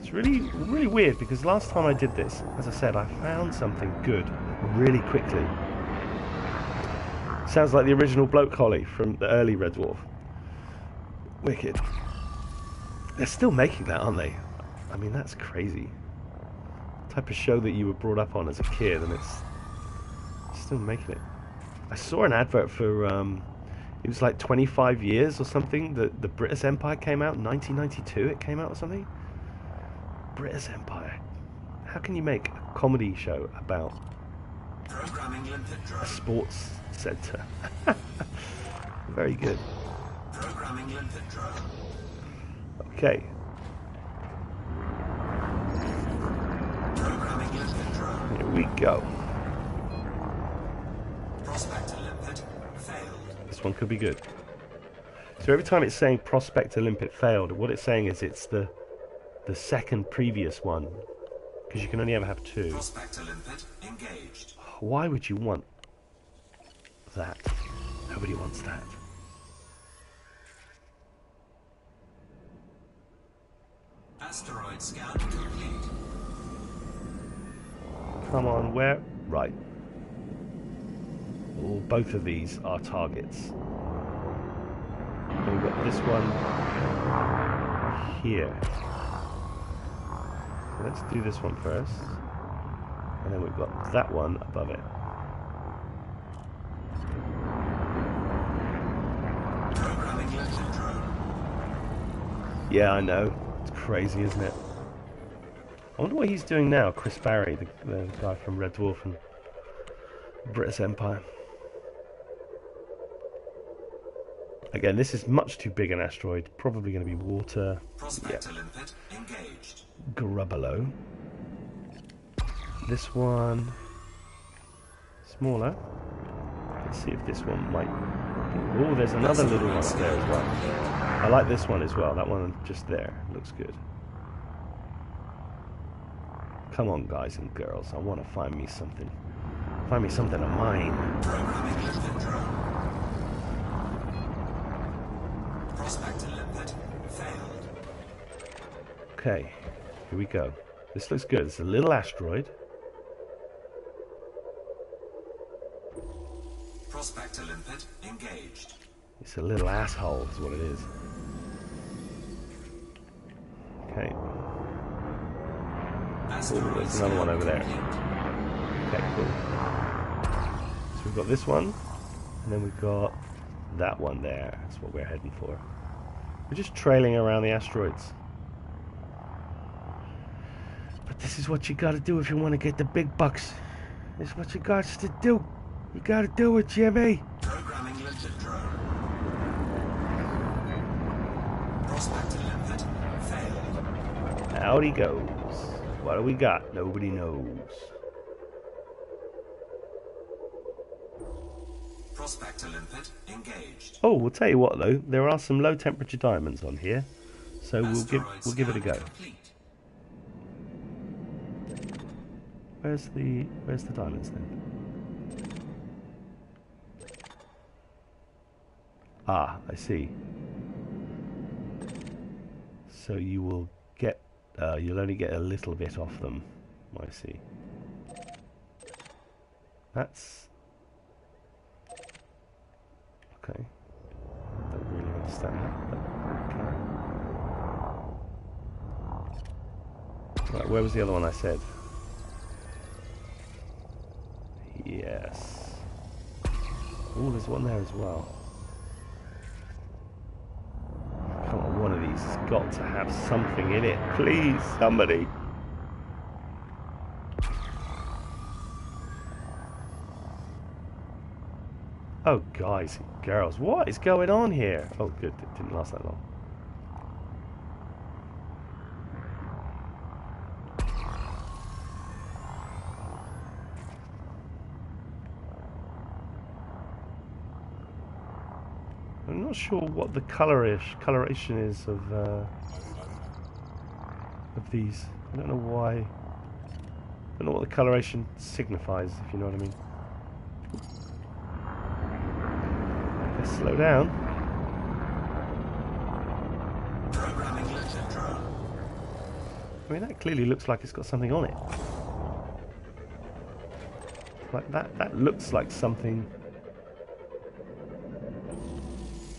It's really weird because last time I did this, as I said, I found something good really quickly. Sounds like the original bloke Holly from the early Red Dwarf. Wicked. They're still making that, aren't they? I mean, that's crazy. The type of show that you were brought up on as a kid, and it's still making it. I saw an advert for it was like 25 years or something. The British Empire came out in 1992. It came out or something. British Empire. How can you make a comedy show about a sports centre? Very good. Okay. Here we go. This one could be good. So every time it's saying Prospector Limpet failed, what it's saying is it's the second previous one, because you can only ever have two. Prospector limpet engaged. Why would you want that? Nobody wants that. Asteroid scan complete. Come on, where? Right. Well, both of these are targets. We've got this one here. Let's do this one first. And then we've got that one above it. Programming limpet drone. Yeah, I know. It's crazy, isn't it? I wonder what he's doing now, Chris Barry, the guy from Red Dwarf and British Empire. Again, this is much too big an asteroid. Probably going to be water. Prospector limpet engaged. Grubbelo. This one smaller. Let's see if this one might. Oh, there's another little one up there as well. I like this one as well. That one just there looks good. Come on, guys and girls. I want to find me something. Find me something of mine. Programming limpet drone. Prospector limpet failed. Okay, here we go. This looks good. It's a little asteroid. Prospector limpet engaged. It's a little asshole is what it is. Okay. Oh, there's another one over there. Okay, cool. So we've got this one, and then we've got that one there. That's what we're heading for. We're just trailing around the asteroids. But this is what you gotta do if you want to get the big bucks. This is what you got to do. You gotta do it, Jimmy. Programming limpet drone. Prospector limpet failed. Out he goes. What do we got? Nobody knows. Prospector limpet engaged. Oh, we'll tell you what though. There are some low temperature diamonds on here, so we'll give it a go. Complete. Where's the diamonds then? Ah, I see. So you will get, you'll only get a little bit off them. I see. That's okay. I don't really understand that, but okay. Right, where was the other one I said? Yes. Oh, there's one there as well. Come on, one of these has got to have something in it. Please, somebody. Oh, guys and girls, what is going on here? Oh, good, it didn't last that long. I'm not sure what the coloration is of these. I don't know why. I don't know what the coloration signifies, if you know what I mean. Let's slow down. Programming limpet drone. I mean, that clearly looks like it's got something on it. Like that looks like something.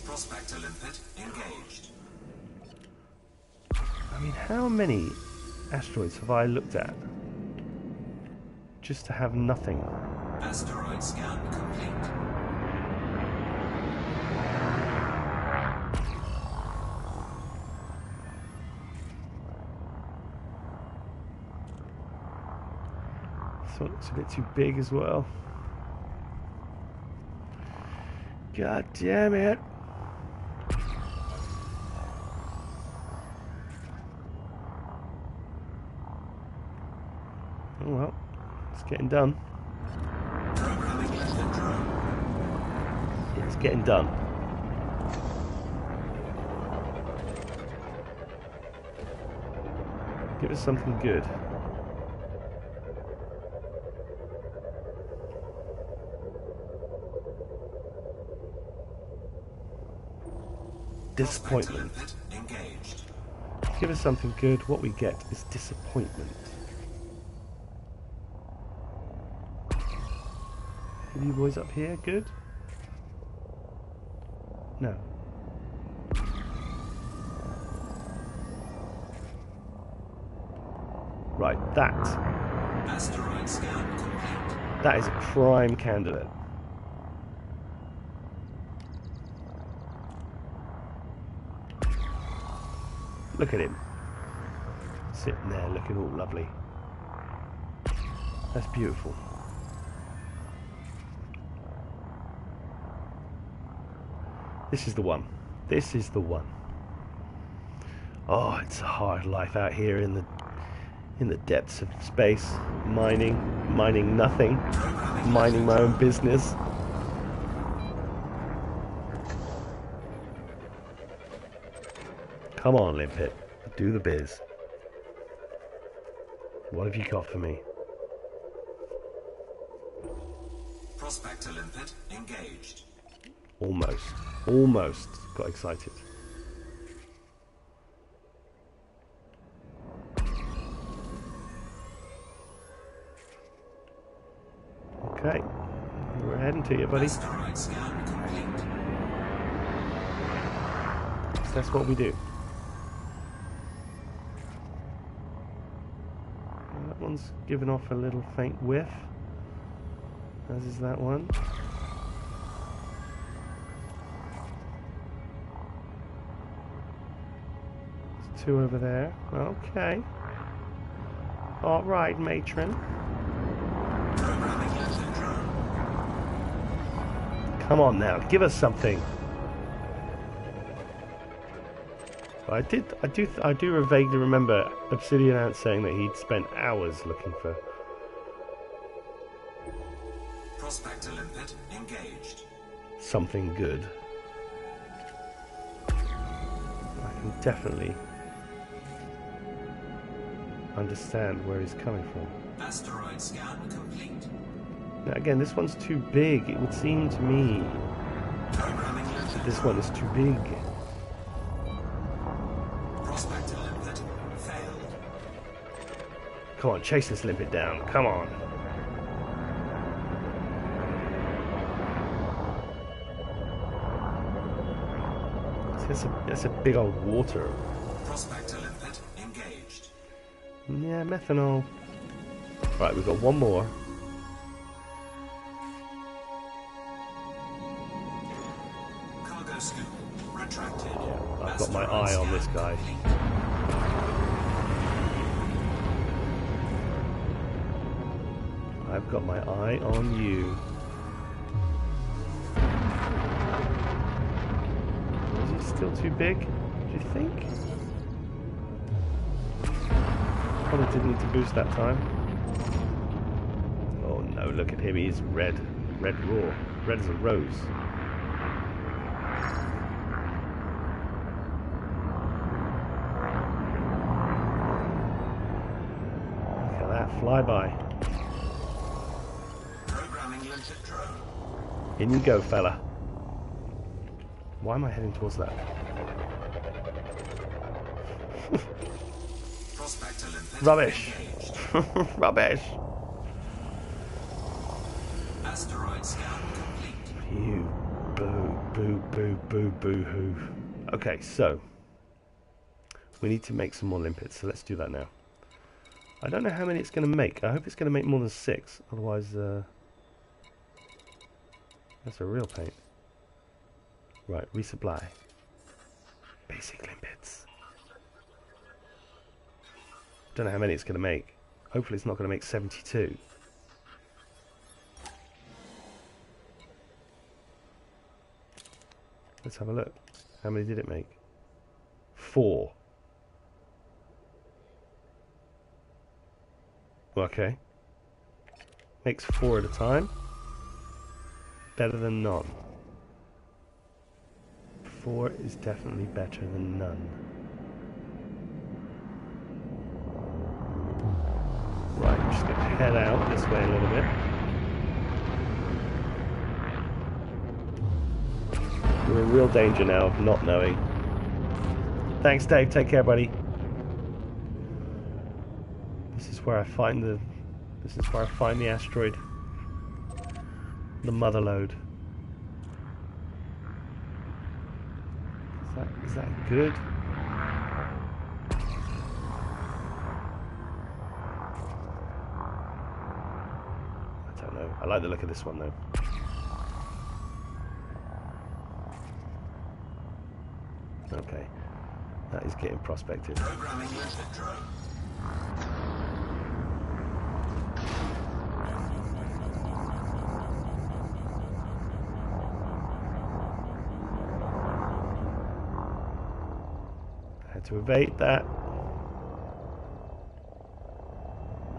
Prospector limpet engaged. I mean, how many asteroids have I looked at just to have nothing? Asteroid scan complete. This one looks a bit too big as well. God damn it. Oh well, it's getting done. Programming limpet drone. It's getting done. Give us something good. Disappointment. Prospector limpet engaged. Give us something good. What we get is disappointment. Are you boys up here good? No. Right, that. Asteroid Asteroid scan complete. That is a prime candidate. Look at him. Sitting there looking all lovely. That's beautiful. This is the one. This is the one. Oh, it's a hard life out here in the depths of space, mining nothing, minding my own business. Come on, Limpet, do the biz. What have you got for me? Prospector limpet engaged. Almost got excited. Okay, we're heading to you, buddy. Asteroid scan complete. That's what we do. That one's giving off a little faint whiff, as is that one. There's two over there. Okay. All right, matron. Programming lifted drone. Come on now, give us something. I do vaguely remember Obsidian Ant saying that he'd spent hours looking for. Prospector limpet engaged. Something good. I can definitely understand where he's coming from. Asteroid scan complete. Now again, this one's too big. It would seem to me Programming that lifted this one is too big. Prospector limpet failed. Come on, chase this limpet down. Come on. That's a big old water. Prospector limpet engaged. Yeah, methanol. Right, we've got one more. Cargo scoop retracted. I've got my eye on this guy. I've got my eye on you. Is he still too big? Do you think? Probably didn't need to boost that time. Oh no, look at him, he's red. Red raw. Red as a rose. Look at that flyby. Programming limpet drone. In you go, fella. Why am I heading towards that? Prospector limpet Rubbish. engaged. Rubbish. Asteroid scan complete. You boo hoo. Okay, so we need to make some more limpets, so let's do that now. I don't know how many it's going to make. I hope it's going to make more than 6, otherwise that's a real pain. Right, resupply. Basic limpets. Don't know how many it's going to make. Hopefully it's not going to make 72. Let's have a look. How many did it make? 4. Okay. Makes 4 at a time. Better than none. 4 is definitely better than none. Right, I'm just going to head out this way a little bit. We're in real danger now of not knowing. Thanks, Dave. Take care, buddy. This is where I find the asteroid. The mother lode. Is that good? I like the look of this one though. Okay, that is getting prospected. Programming limpet drone. Had to evade that.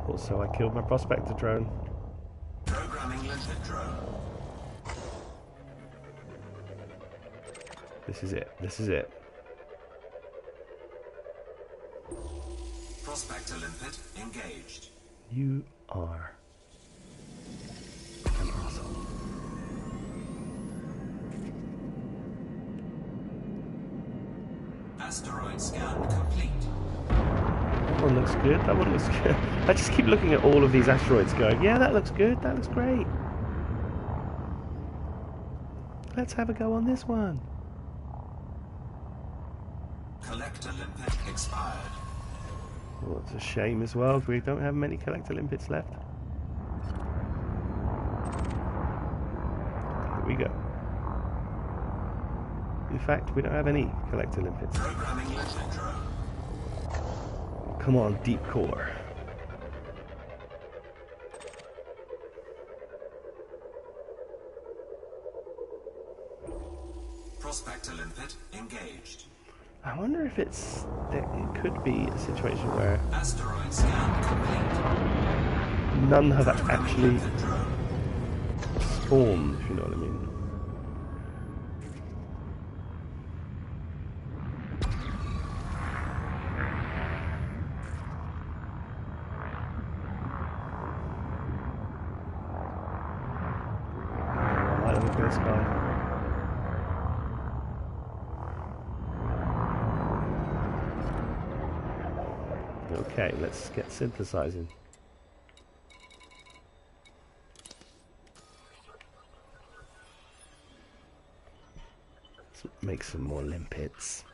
Also, I killed my prospector drone. Programming limpet drone. This is it. This is it. Prospector limpet engaged. You are an asshole. Asteroid scan complete. That one looks good. That one looks good. I just keep looking at all of these asteroids going, yeah, that looks good. That looks great. Let's have a go on this one. Collector limpet expired. Well, it's a shame as well. We don't have many collector limpets left. Here we go. In fact, we don't have any collector limpets. Programming limpet drone. Come on, deep core. Prospector limpet engaged. I wonder if it could be a situation where Asteroid scan complete. none have Programming actually limpet drone. spawned, if you know what I mean. I like the look of this guy. Okay, let's get synthesizing. Let's make some more limpets.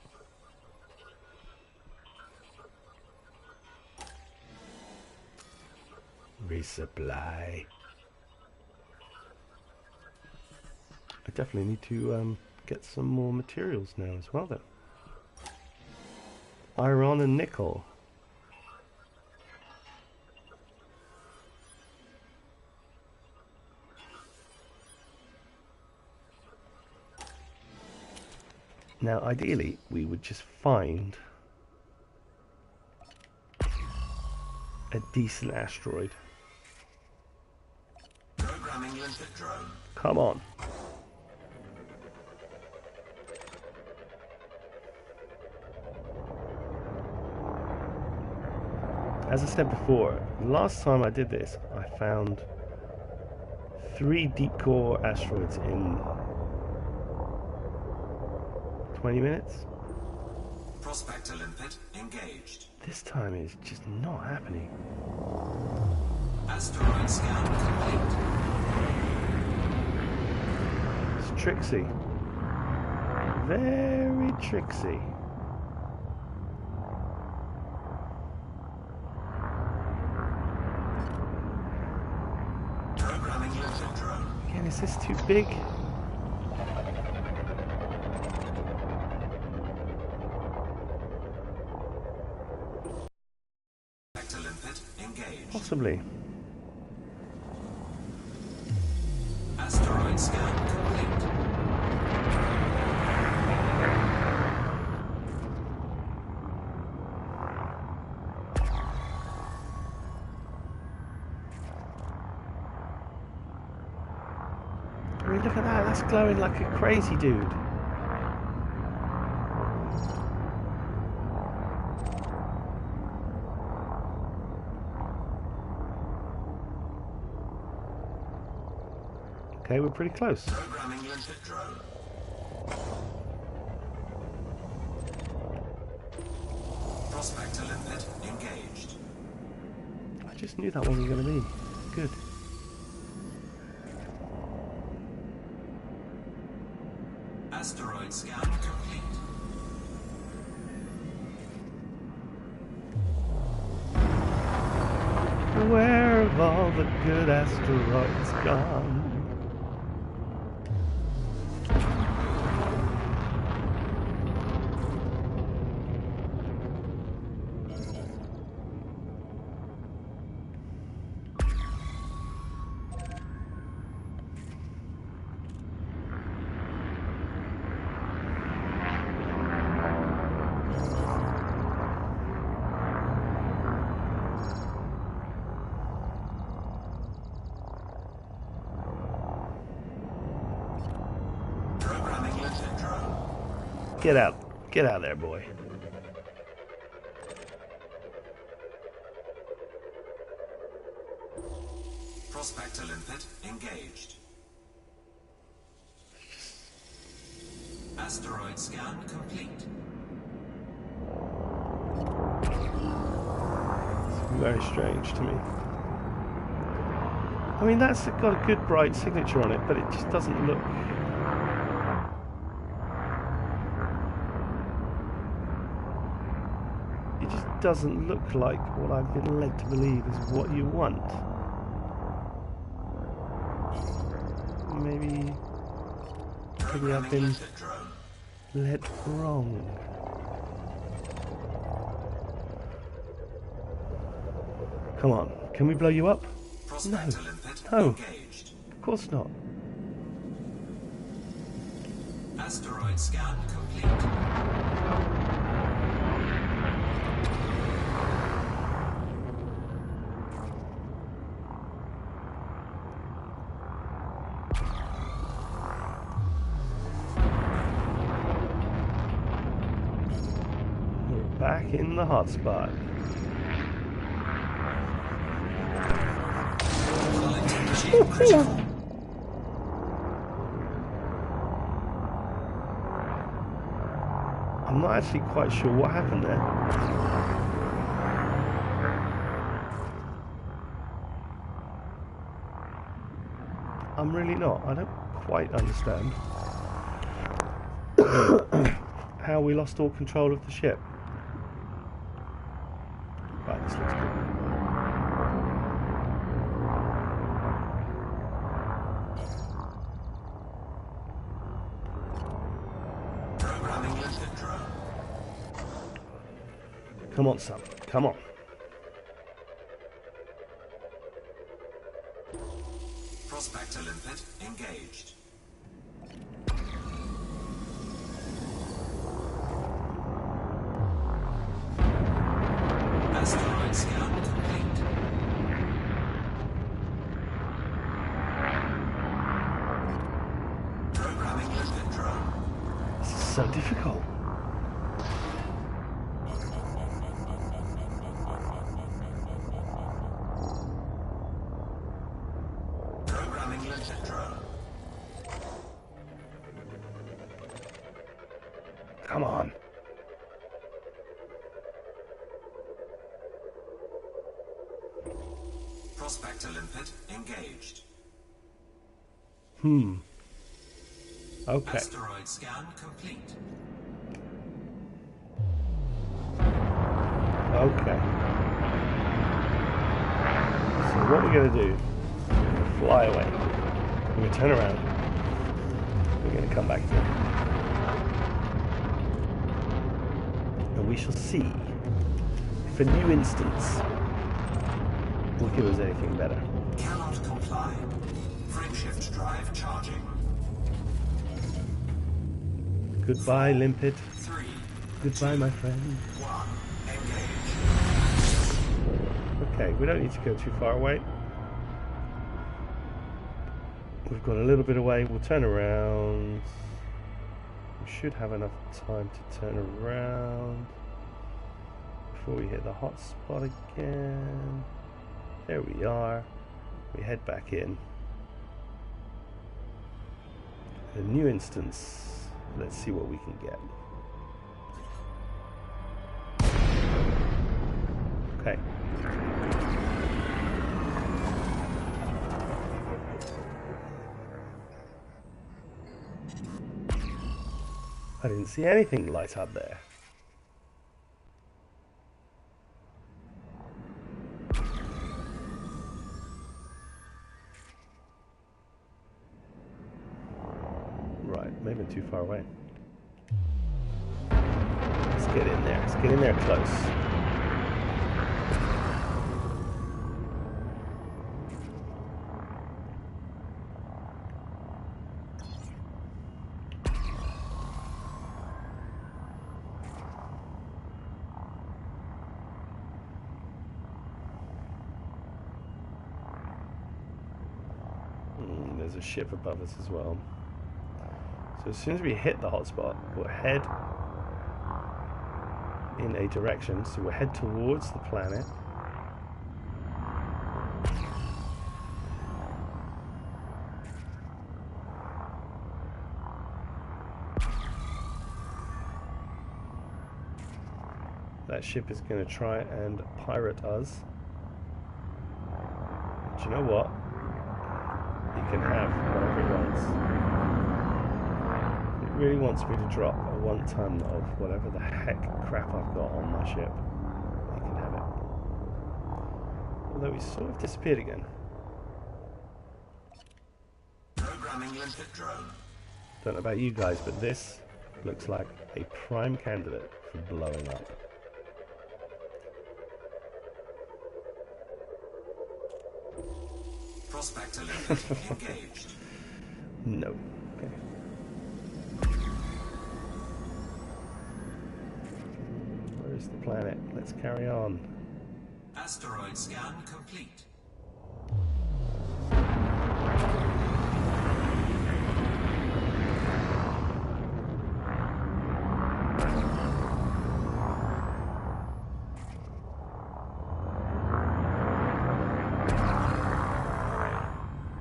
Resupply. I definitely need to get some more materials now as well though. Iron and nickel. Now, ideally, we would just find a decent asteroid. Programming limpet drone. Come on. As I said before, last time I did this, I found 3 deep core asteroids in 20 minutes. Prospector limpet engaged. This time it's just not happening. Asteroid scan complete. It's tricksy. Very tricksy. Programming limpet drone. Again, is this too big? Prospector limpet engaged. Possibly. Asteroid scan complete. I mean, look at that. That's glowing like a crazy dude. Okay, we're pretty close. Programming limpet drone. Prospector limpet engaged. I just knew that wasn't going to be good. Asteroid scan complete. Where are have all the good asteroids gone? Get out. Get out of there, boy. Prospector limpet engaged. Asteroid scan complete. It's very strange to me. I mean, that's got a good bright signature on it, but it just doesn't look... doesn't look like what I've been led to believe is what you want. Maybe I've been led wrong. Come on, can we blow you up? No, no, of course not. Asteroid scan complete. Back in the hotspot. I'm not actually quite sure what happened there. I'm really not. I don't quite understand how we lost all control of the ship. Right, this looks good. Programming limpet drone. Come on, son. Come on. Prospector limpet engaged. Asteroid scan complete. Programming limpet drone. This is so difficult. Programming limpet drone. Come on. Prospector limpet engaged. Okay. Asteroid scan complete. Okay. So what we're going to do, fly away. We're going to turn around. We're going to come back here. And we shall see if a new instance will give us anything better. Cannot comply. Frameshift drive charging. Goodbye, limpet. 3, Goodbye, my friend. 1, engage. Okay, we don't need to go too far away. We've got a little bit away. We'll turn around. We should have enough time to turn around before we hit the hot spot again. There we are. We head back in. A new instance. Let's see what we can get. Okay. I didn't see anything light up there. may have been too far away. Let's get in there. Let's get in there close. There's a ship above us as well. So as soon as we hit the hotspot, we'll head in a direction. So we'll head towards the planet. That ship is going to try and pirate us. But you know what? He can have whatever it wants. It really wants me to drop a 1 ton of whatever the heck crap I've got on my ship. He can have it. Although he sort of disappeared again. Programming limpet drone. Don't know about you guys, but this looks like a prime candidate for blowing up. Prospector limpet engaged. No. Okay. Where's the planet? Let's carry on. Asteroid scan complete.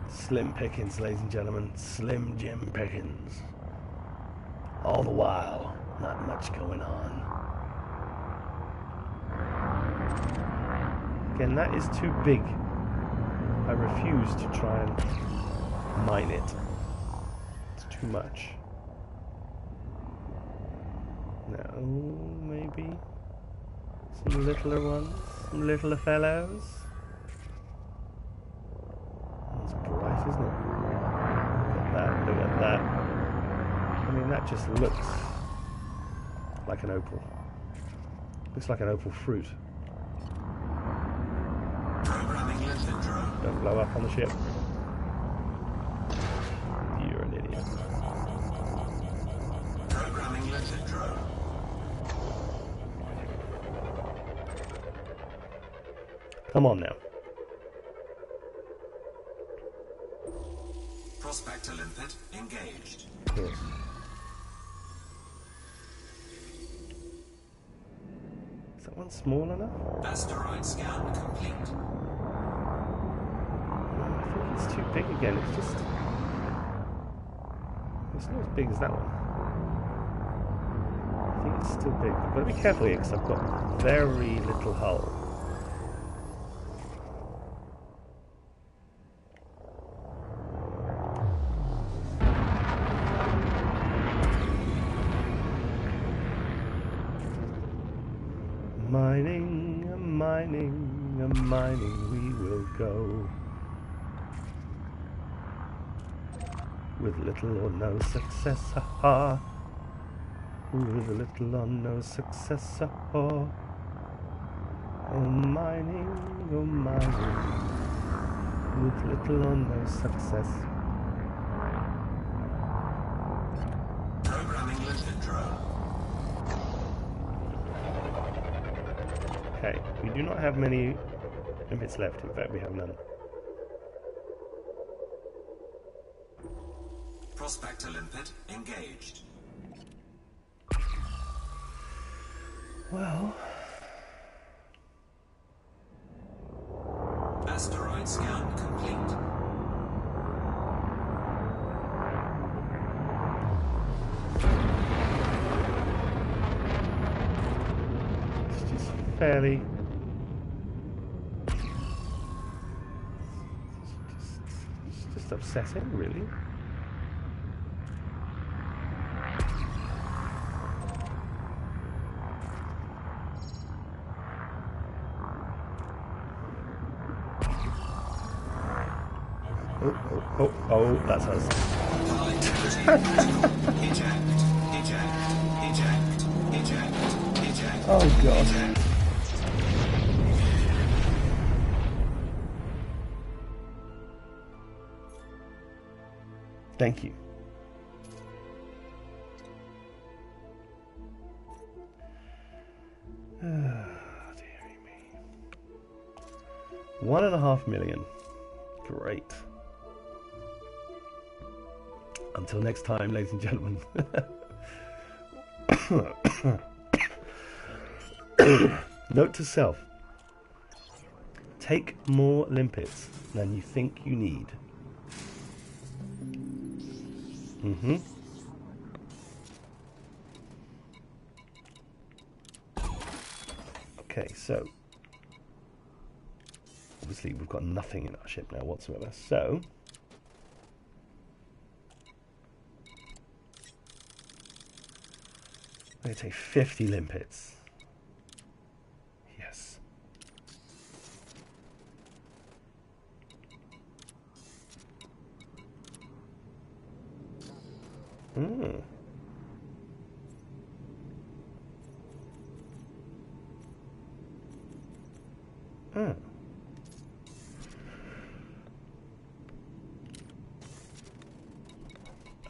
Slim pickings, ladies and gentlemen. Slim Jim pickings. All the while, not much going on. Again, that is too big. I refuse to try and mine it. It's too much. No, maybe some littler ones, some littler fellows. It's bright, isn't it? Look at that, look at that. I mean, that just looks like an opal. Looks like an opal fruit. Programming limpet drone. Don't blow up on the ship. You're an idiot. Programming limpet drone. Come on now. Prospector limpet engaged. Yes. Is that one small enough? Asteroid scan complete. I think it's too big again. It's just... It's not as big as that one. I think it's still big. I've got to be careful here because I've got very little hull. Mining, we will go. With little or no success, ha-ha. With little or no success, ha-ha. Oh mining, with little or no success. Programming limpet drone. Okay, we do not have many limpets left. In fact, we have none. Prospector limpet engaged. Well, Asteroid scan complete. it's just fairly... It's just upsetting, really. Oh, that's us. Oh god. Thank you. Oh, dearie me. 1.5 million. Great. Until next time, ladies and gentlemen. Note to self. Take more limpets than you think you need. Okay, so obviously we've got nothing in our ship now whatsoever, so I'm going to take 50 limpets. Yes.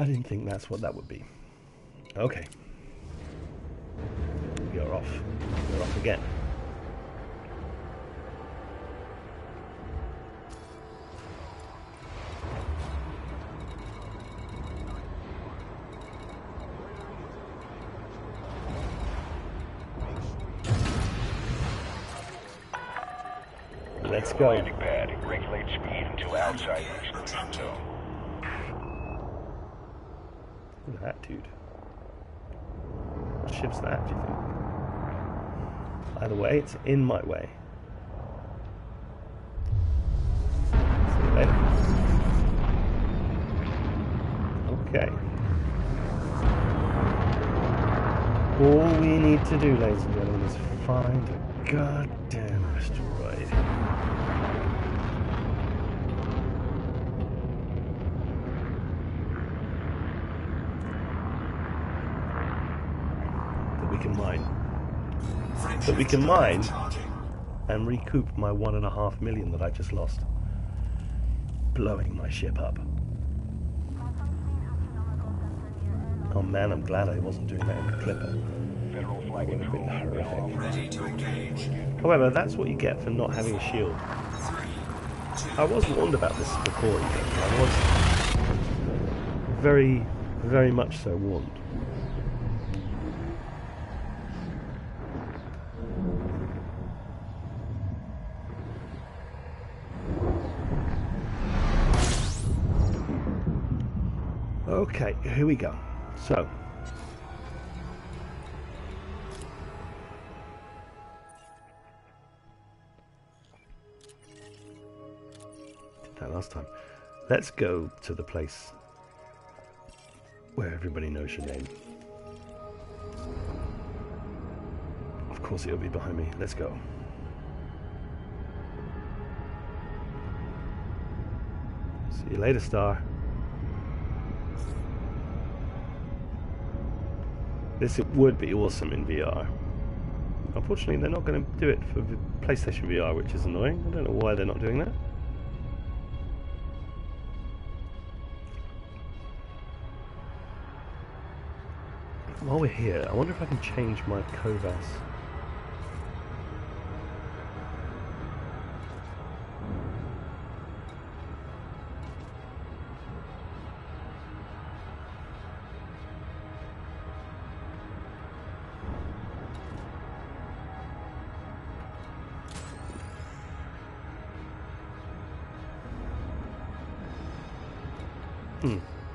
I didn't think that's what that would be. Okay. We are off. We're off again. Let's go. Landing pad. Regulate speed until outside restricted zone. Look at that, dude. What ship's that, do you think? Either way, it's in my way. See you later. Okay. All we need to do, ladies and gentlemen, is find a goddamn asteroid. That we can mine and recoup my 1.5 million that I just lost, blowing my ship up. Oh man, I'm glad I wasn't doing that in the Clipper. That would have been horrific. Ready to engage. However, that's what you get for not having a shield. I was warned about this before, I was very, very much so warned. Okay, here we go. So, did that last time. Let's go to the place where everybody knows your name. Of course it'll be behind me. Let's go. See you later, Star. This would be awesome in VR. Unfortunately, they're not going to do it for the PlayStation VR, which is annoying. I don't know why they're not doing that. While we're here, I wonder if I can change my COVAS.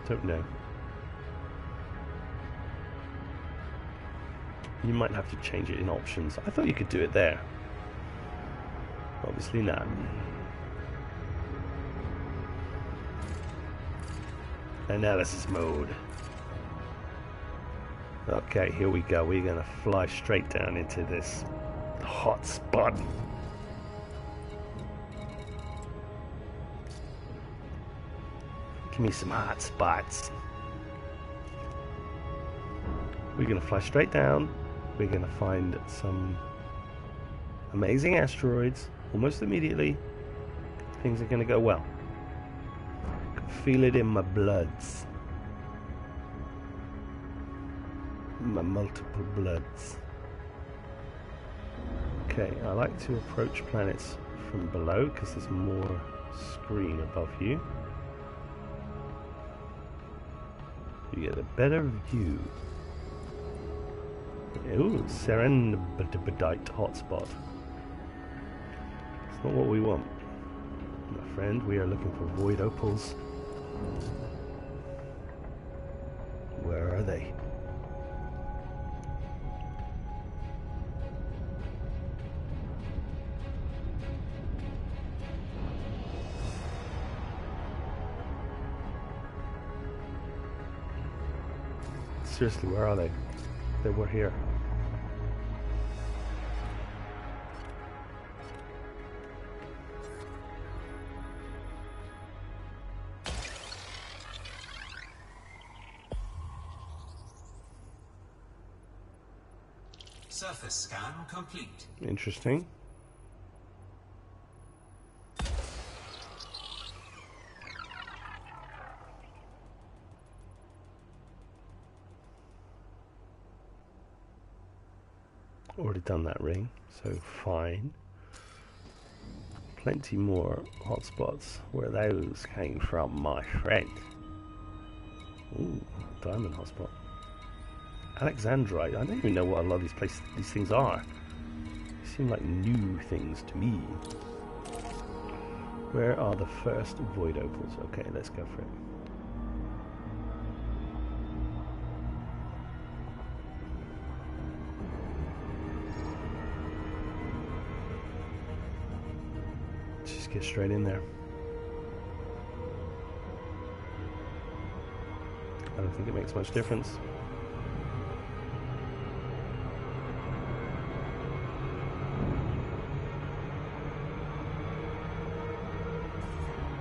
Don't know. You might have to change it in options. I thought you could do it there. Obviously not. Analysis mode. Okay, here we go. We're going to fly straight down into this hot spot. Give me some hot spots. We're going to fly straight down we're going to find some amazing asteroids almost immediately. Things are going to go well. I can feel it in my bloods. My multiple bloods. Okay, I like to approach planets from below because there's more screen above you. You get a better view. Ooh, serendipitite hotspot. It's not what we want, my friend. We are looking for void opals. Where are they? Seriously, where are they? They were here. Surface scan complete. Interesting. Already done that ring, so fine. Plenty more hotspots. Where those came from, my friend. Ooh, diamond hotspot. Alexandrite. I don't even know what a lot of these things are. They seem like new things to me. Where are the first void opals? Okay, let's go for it. Just get straight in there. I don't think it makes much difference.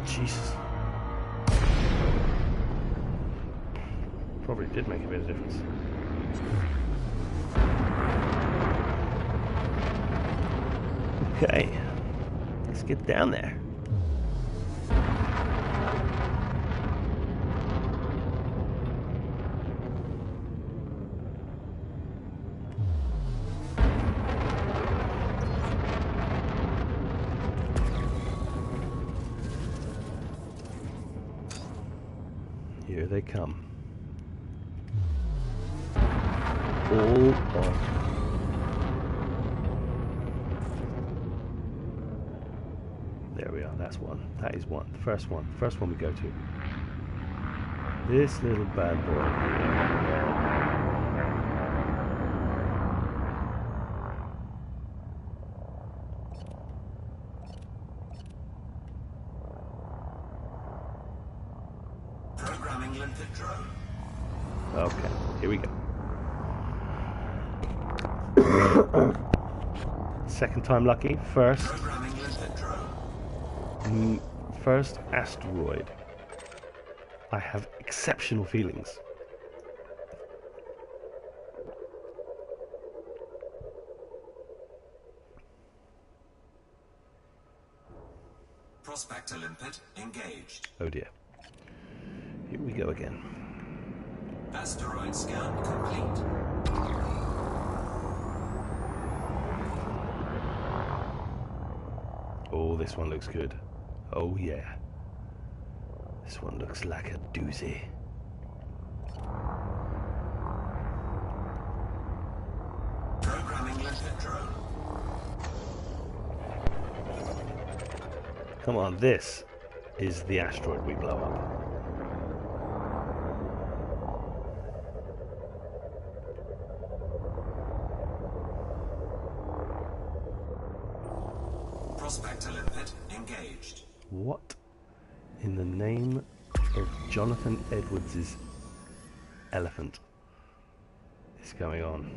Jesus. Probably did make a bit of difference. Okay. Let's get down there. Here they come. All off. There we are, that's one. That is one. The first one. First one we go to. This little bad boy. Programming limpet drone. Okay, here we go. Second time lucky. First. Programming limpet drone. First asteroid. I have exceptional feelings. Prospector limpet engaged. Oh dear. Here we go again. Asteroid scan complete. Oh, this one looks good. Oh yeah. This one looks like a doozy. Programming limpet drone. Come on, this is the asteroid we blow up. Prospector limpet engaged. What in the name of Jonathan Edwards' elephant is going on?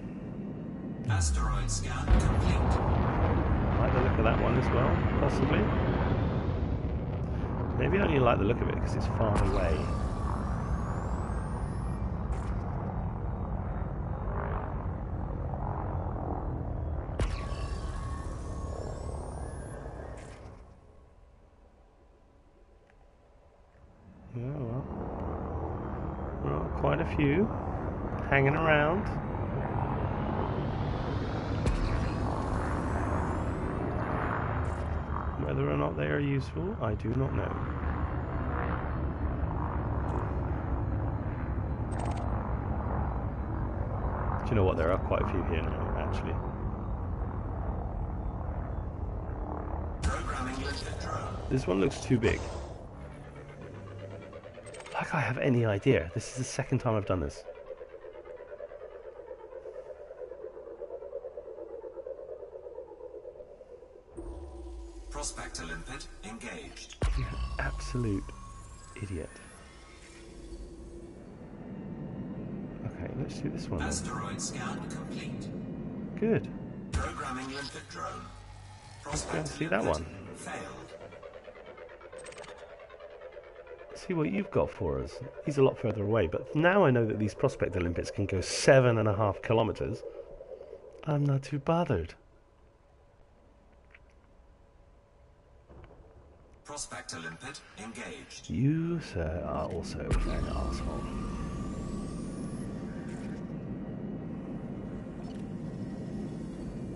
Asteroid scan complete. I like the look of that one as well, possibly. Maybe I only like the look of it because it's far away. quite a few hanging around. Whether or not they are useful, I do not know. Do you know what? There are quite a few here now, actually. This one looks too big. Like I have any idea. This is the second time I've done this. Prospector limpet engaged. You absolute idiot. Okay, let's do this one then. Asteroid scan complete. Good. Programming limpet drone. Let's go and Prospector see that limpet one. failed. See what you've got for us. He's a lot further away, but now I know that these prospector limpets can go 7.5 kilometers. I'm not too bothered. Prospector limpet engaged. You, sir, are also an asshole.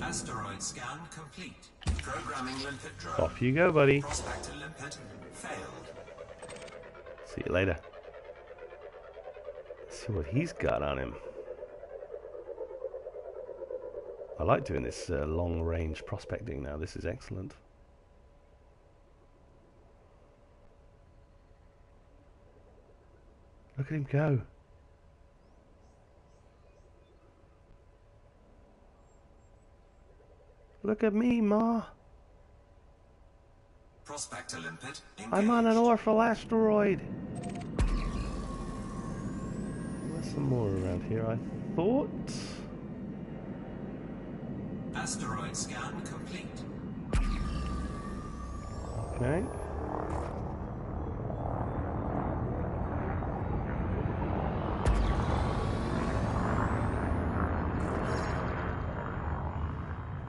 Asteroid scan complete. Programming limpet drone. Off you go, buddy. Prospector limpet failed. See you later. Let's see what he's got on him. I like doing this long-range prospecting now. This is excellent. Look at him go. Look at me, Ma. Prospector limpet engaged. I'm on an orphan asteroid. There's some more around here, I thought. Asteroid scan complete. Okay.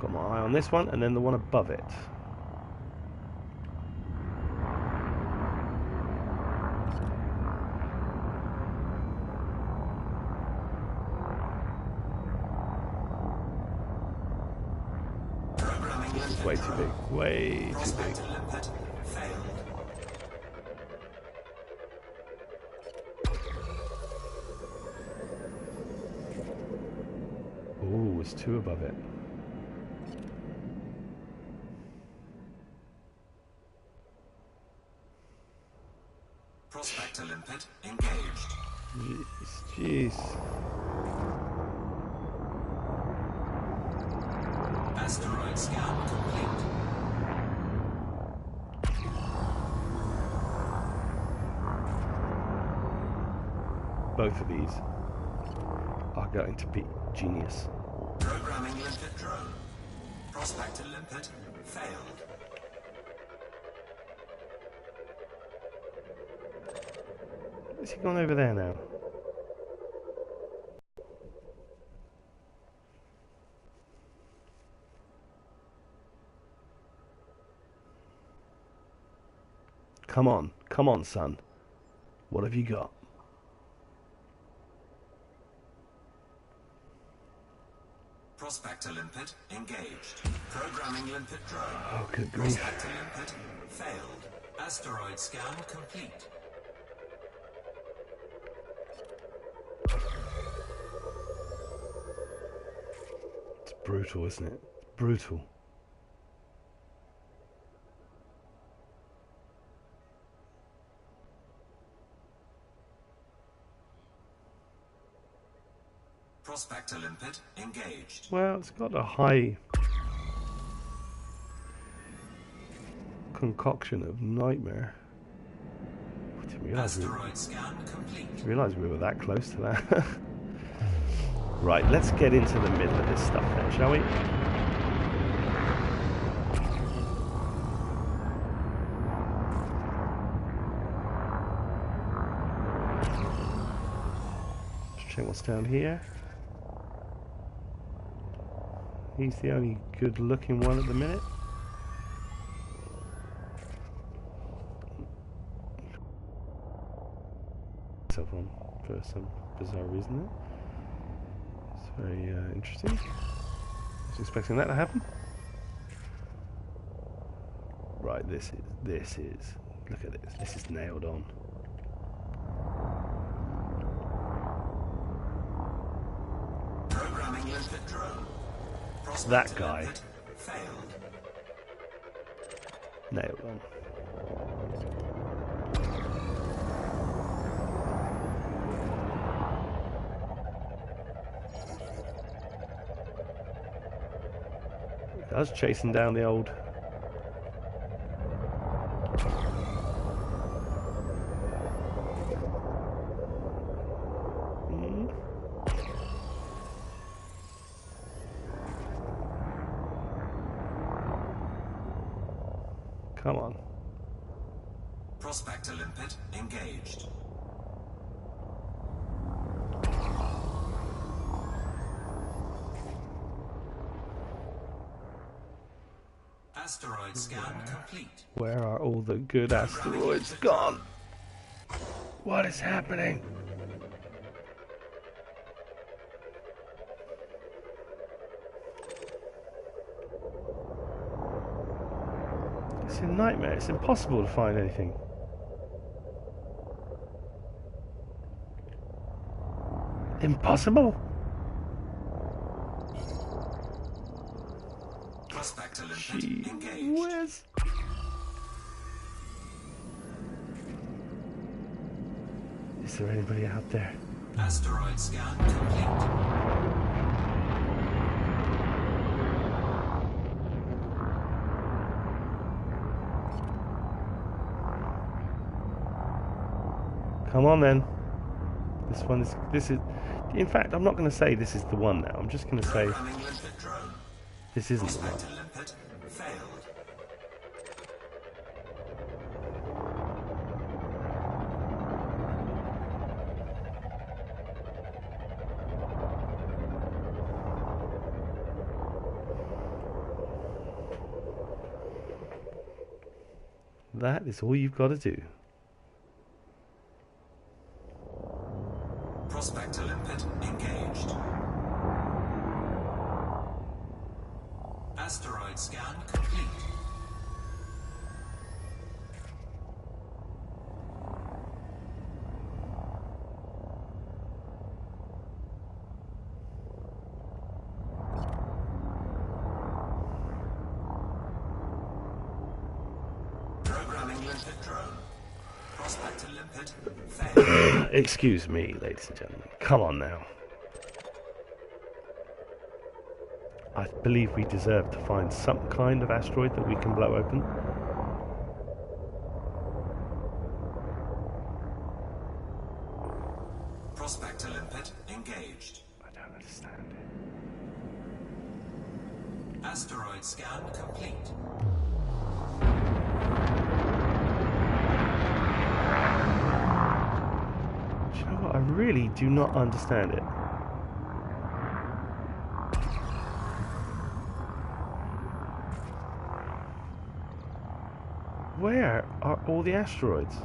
Got my eye on this one, and then the one above it. This is way too big. Way too big. Prospector limpet failed. Ooh, there's two above it. Prospector limpet engaged. Jeez. Asteroid scan complete. Both of these are going to be genius. Programming limpet drone. Prospector limpet failed. Is he gone over there now? Come on, son. What have you got? Prospector limpet engaged. Programming limpet drone. Oh, good grief. Prospector limpet failed. Asteroid scan complete. It's brutal, isn't it? Brutal. Prospector limpet engaged. Well, it's got a high concoction of nightmare. I didn't Asteroid scan complete. realise we were that close to that. Right, let's get into the middle of this stuff then, shall we? Let's check what's down here. He's the only good looking one at the minute. On first some bizarre reason there. It's very interesting. I was expecting that to happen. Right, this is, look at this. This is nailed on. Programming limpet drone. That guy. Limpet failed. Nailed on. I was chasing down the old. Come on. Prospector limpet engaged. Asteroid scan complete. Where are all the good asteroids gone? What is happening? It's a nightmare. It's impossible to find anything. Impossible? Prospector limpet Gee engaged. whiz. Is there anybody out there? Asteroid scan complete. Come on then. This is, in fact, I'm not going to say this is the one now. I'm just going to say Programming limpet drone. this isn't the one. Prospector limpet failed. That is all you've got to do. Prospector limpet engaged. Asteroid scan complete. Programming limpet drone. Prospector limpet failed. Excuse me, ladies and gentlemen. Come on now. I believe we deserve to find some kind of asteroid that we can blow open. Prospector limpet engaged. I don't understand it. Asteroid scan complete. Do you know what? I really do not understand it. Where are all the asteroids?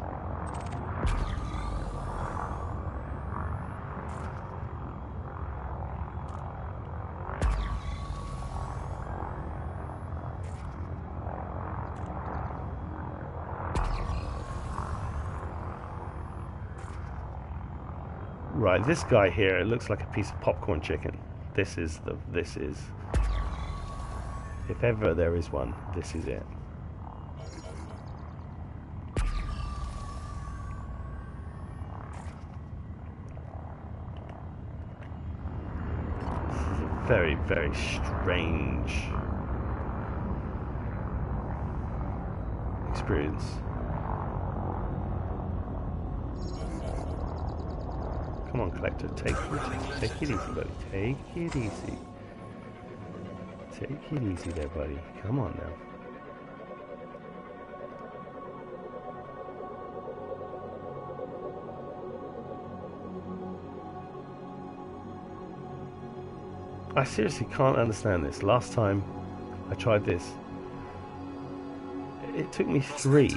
Right, this guy here, it looks like a piece of popcorn chicken. This is. If ever there is one, this is it. This is a very, very strange experience. Come on, Collector, take it easy, buddy. Take it easy. Take it easy there, buddy. Come on now. I seriously can't understand this. Last time I tried this, it took me three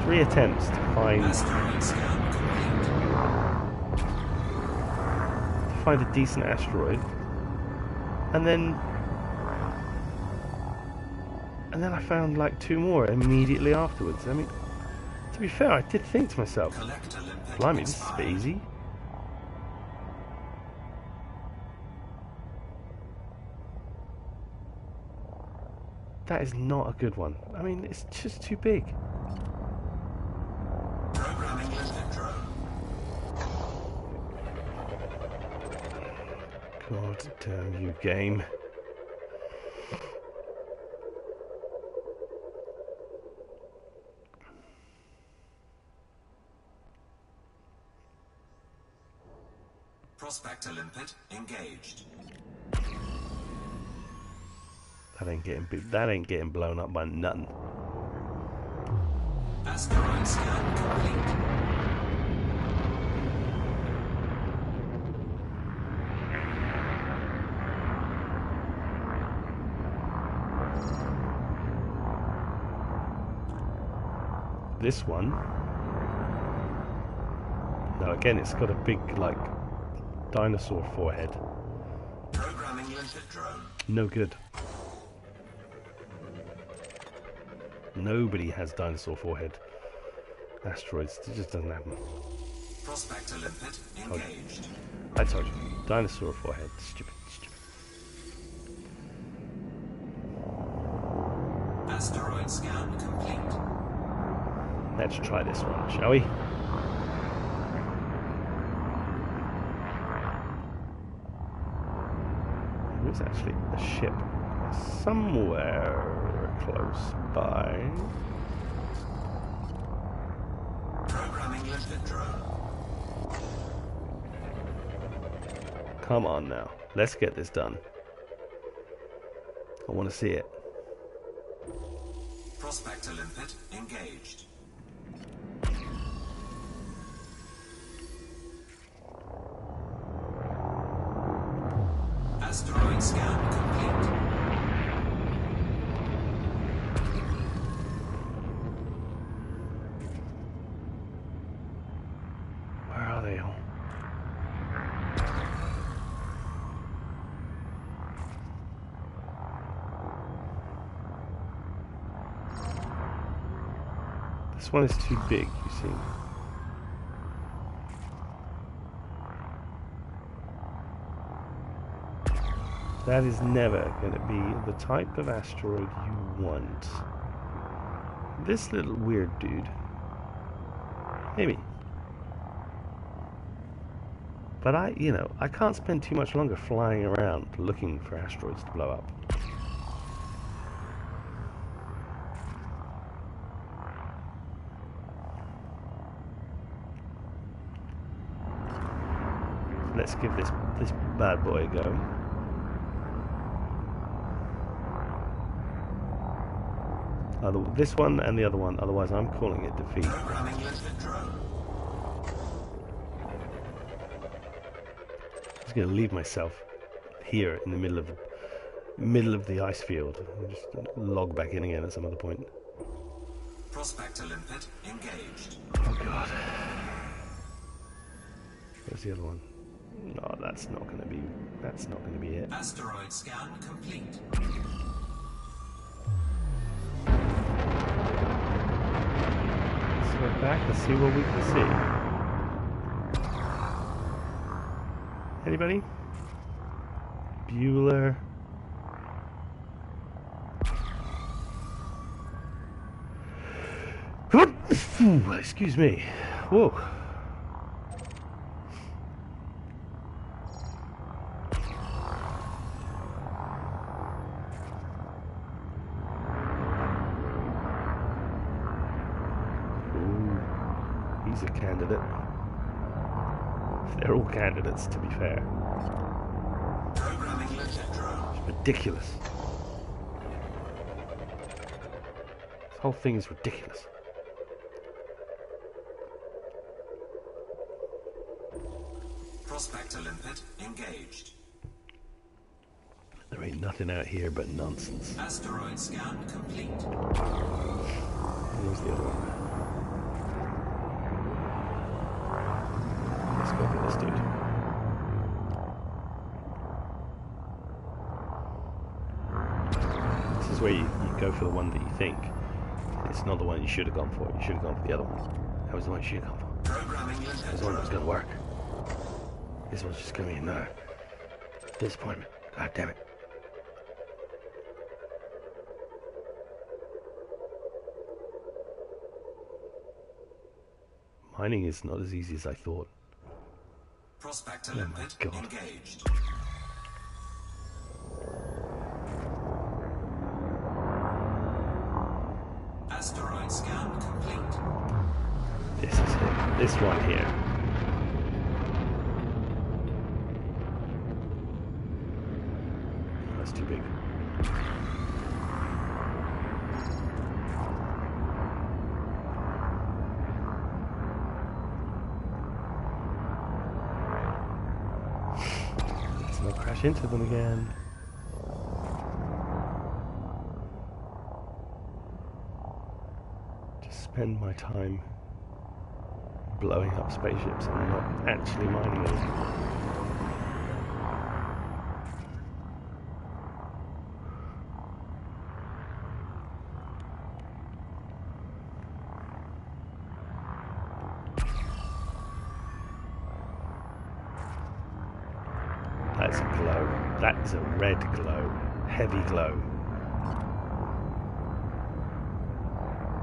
3 attempts to find Asteroid scan complete. a decent asteroid, and then I found like 2 more immediately afterwards. I mean, to be fair, I did think to myself, Collector limpet blimey, this is a expired. bit easy. That is not a good one. I mean, it's just too big. Programming limpet drone. God damn you, game. Prospector limpet engaged. That ain't getting blown up by nothing. Asteroid scan complete. This one. No, again, it's got a big, like, dinosaur forehead. Programming limpet drone. No good. Nobody has dinosaur forehead asteroids. It just doesn't happen. Prospector limpet engaged. I told you. Dinosaur forehead. Stupid, stupid. Asteroid scan complete. Let's try this one, shall we? There's actually a ship somewhere close by. Programming limpet drone. Come on now. Let's get this done. I want to see it. Prospector limpet engaged. Asteroid scan complete. Where are they all? This one is too big, you see. That is never going to be the type of asteroid you want. This little weird dude. Maybe. But I can't spend too much longer flying around looking for asteroids to blow up. Let's give this bad boy a go. This one and the other one, otherwise I'm calling it defeat. Programming limpet drone. I'm just going to leave myself here in the middle of the ice field and just log back in again at some other point. Prospector limpet engaged. Oh god. Where's the other one? No, that's not going to be it. Asteroid scan complete. Let's go back and see what we can see. Anybody? Bueller. Excuse me. Whoa. He's a candidate. They're all candidates, to be fair. Programming limpet drone. It's ridiculous. This whole thing is ridiculous. Prospector limpet engaged. There ain't nothing out here but nonsense. Asteroid scan complete. Here's the other one. this dude. This is where you go for the one that you think. It's not the one you should have gone for. You should have gone for the other one. That was the one you should have gone for. That was the one that was going to work. This one's just going to be another disappointment. God damn it. Mining is not as easy as I thought. Prospector Oh my limpet God. engaged. Asteroid scan complete. This is it. This one here. That's too big. Let's not crash into them again. Just spend my time blowing up spaceships and not actually mining them. That's a glow. That is a red glow. Heavy glow.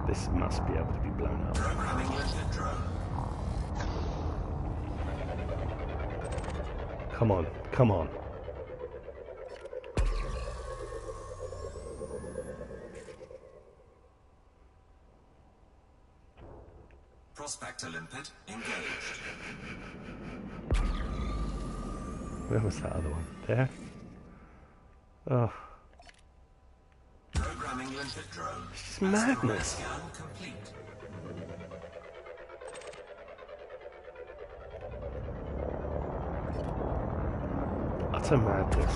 This must be able to be blown up. Programming limpet drone. Come on, come on. Prospector limpet engaged. Where was that other one? There? Oh, Programming limpet drone. it's just madness. Scan complete. Utter madness.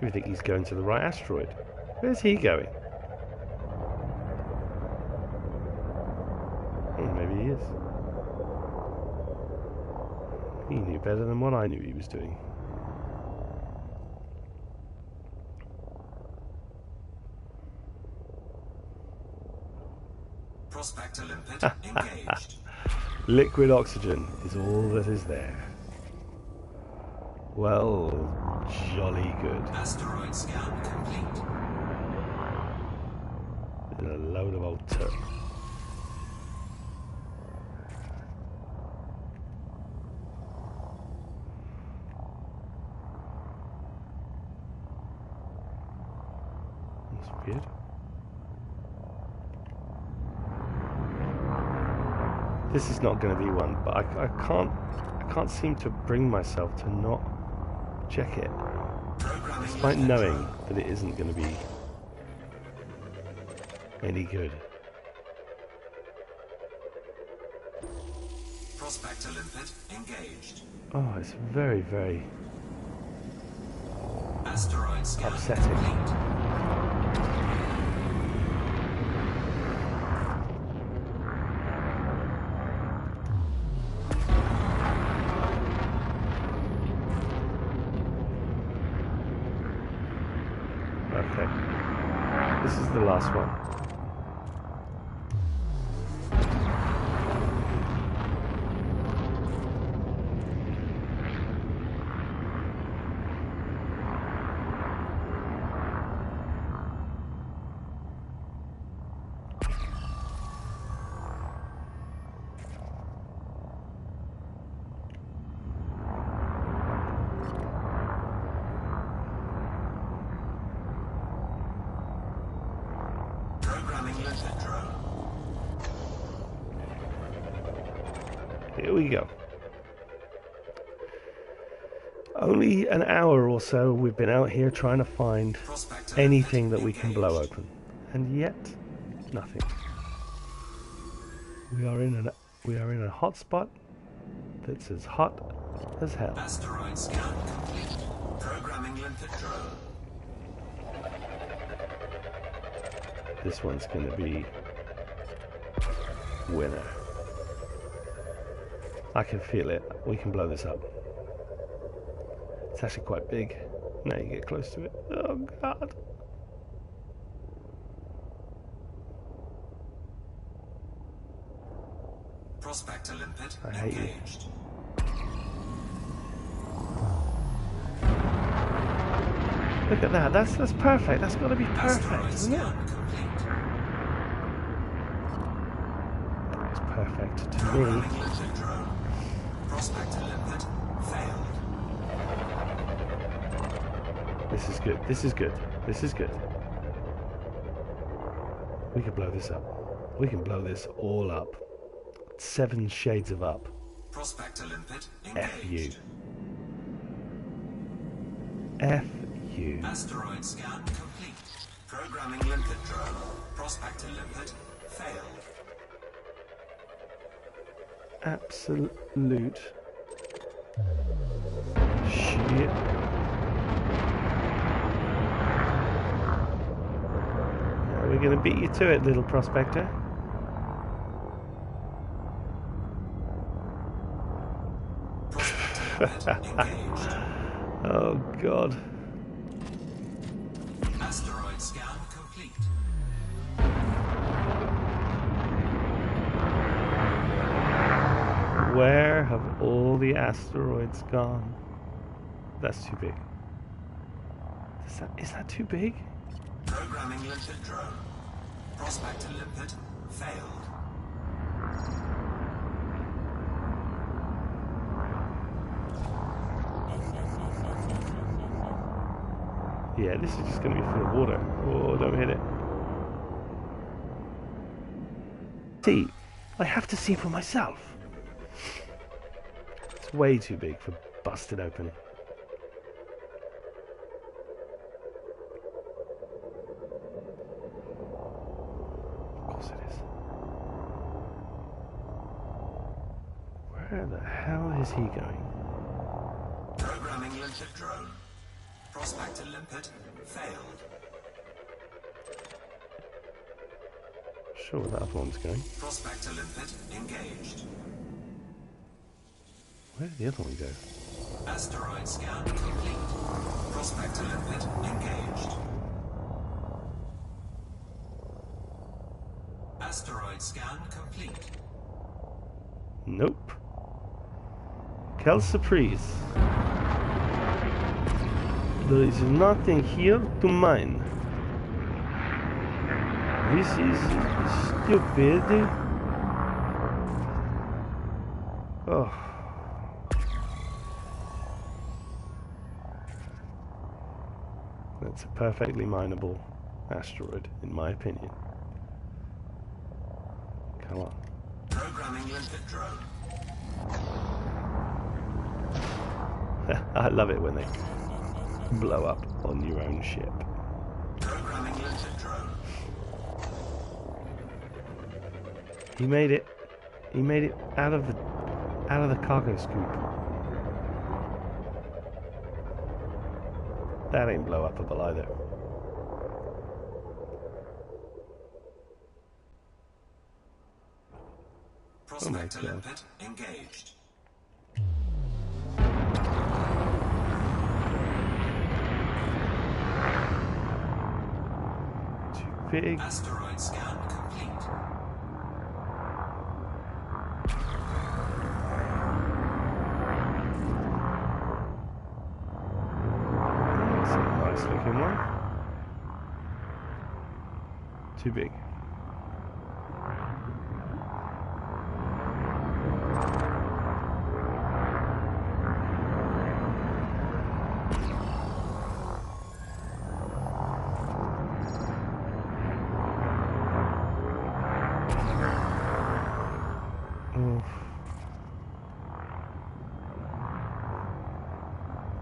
I think he's going to the right asteroid. Where's he going? Oh, maybe he is. He knew better than what I knew he was doing. Prospector limpet engaged. Liquid oxygen is all that is there. Well, jolly good. Asteroid scan complete. There's a load of old turf. That's weird. This is not going to be one, but I can't seem to bring myself to not check it, despite knowing that it isn't going to be any good. Prospector limpet engaged. Oh, it's very, very Asteroid scan upsetting. complete. Okay, this is the last one. Programming limpet drone. Here we go. Only an hour or so we've been out here trying to find Prospector anything that limpet we can blow engaged. open, and yet nothing. We are in a hot spot that's as hot as hell. Asteroid scan complete. Programming limpet drone. This one's going to be winner. I can feel it. We can blow this up. It's actually quite big. Now you get close to it. Oh god. Prospector limpet I hate you. engaged. Look at that. That's perfect. That's got to be perfect, Asteroid isn't it? scan complete. That was perfect to me. Programming limpet drone. Prospector limpet failed. This is good. This is good. This is good. We can blow this up. We can blow this all up. 7 shades of up. Prospector limpet F you. engaged. F you. Asteroid scan complete. Programming limpet drone. Prospector limpet failed. Absolute shit. Now we're gonna beat you to it, little prospector. Prospector limpet engaged. Oh god. Asteroid scan complete. Where have all the asteroids gone? That's too big. Is that too big? Programming limpet drone. Prospector limpet failed. Yeah, this is just going to be full of water. Oh, don't hit it. See, I have to see for myself. It's way too big for busted open. Of course it is. Where the hell is he going? Programming limpet drone. Prospector limpet failed. Sure where that other one's going. Prospector limpet engaged. Where did the other one go? Asteroid scan complete. Prospector limpet engaged. Asteroid scan complete. Nope. Quelle surprise. There is nothing here to mine. This is stupid. Oh. That's a perfectly mineable asteroid, in my opinion. Come on. Programming limpet drone. I love it when they blow up on your own ship. Programming limpet drone. He made it. He made it out of the cargo scoop. That ain't blow upable either. Prospector God. limpet engaged. Too big. Asteroid scan complete. That's a nice looking one. Too big.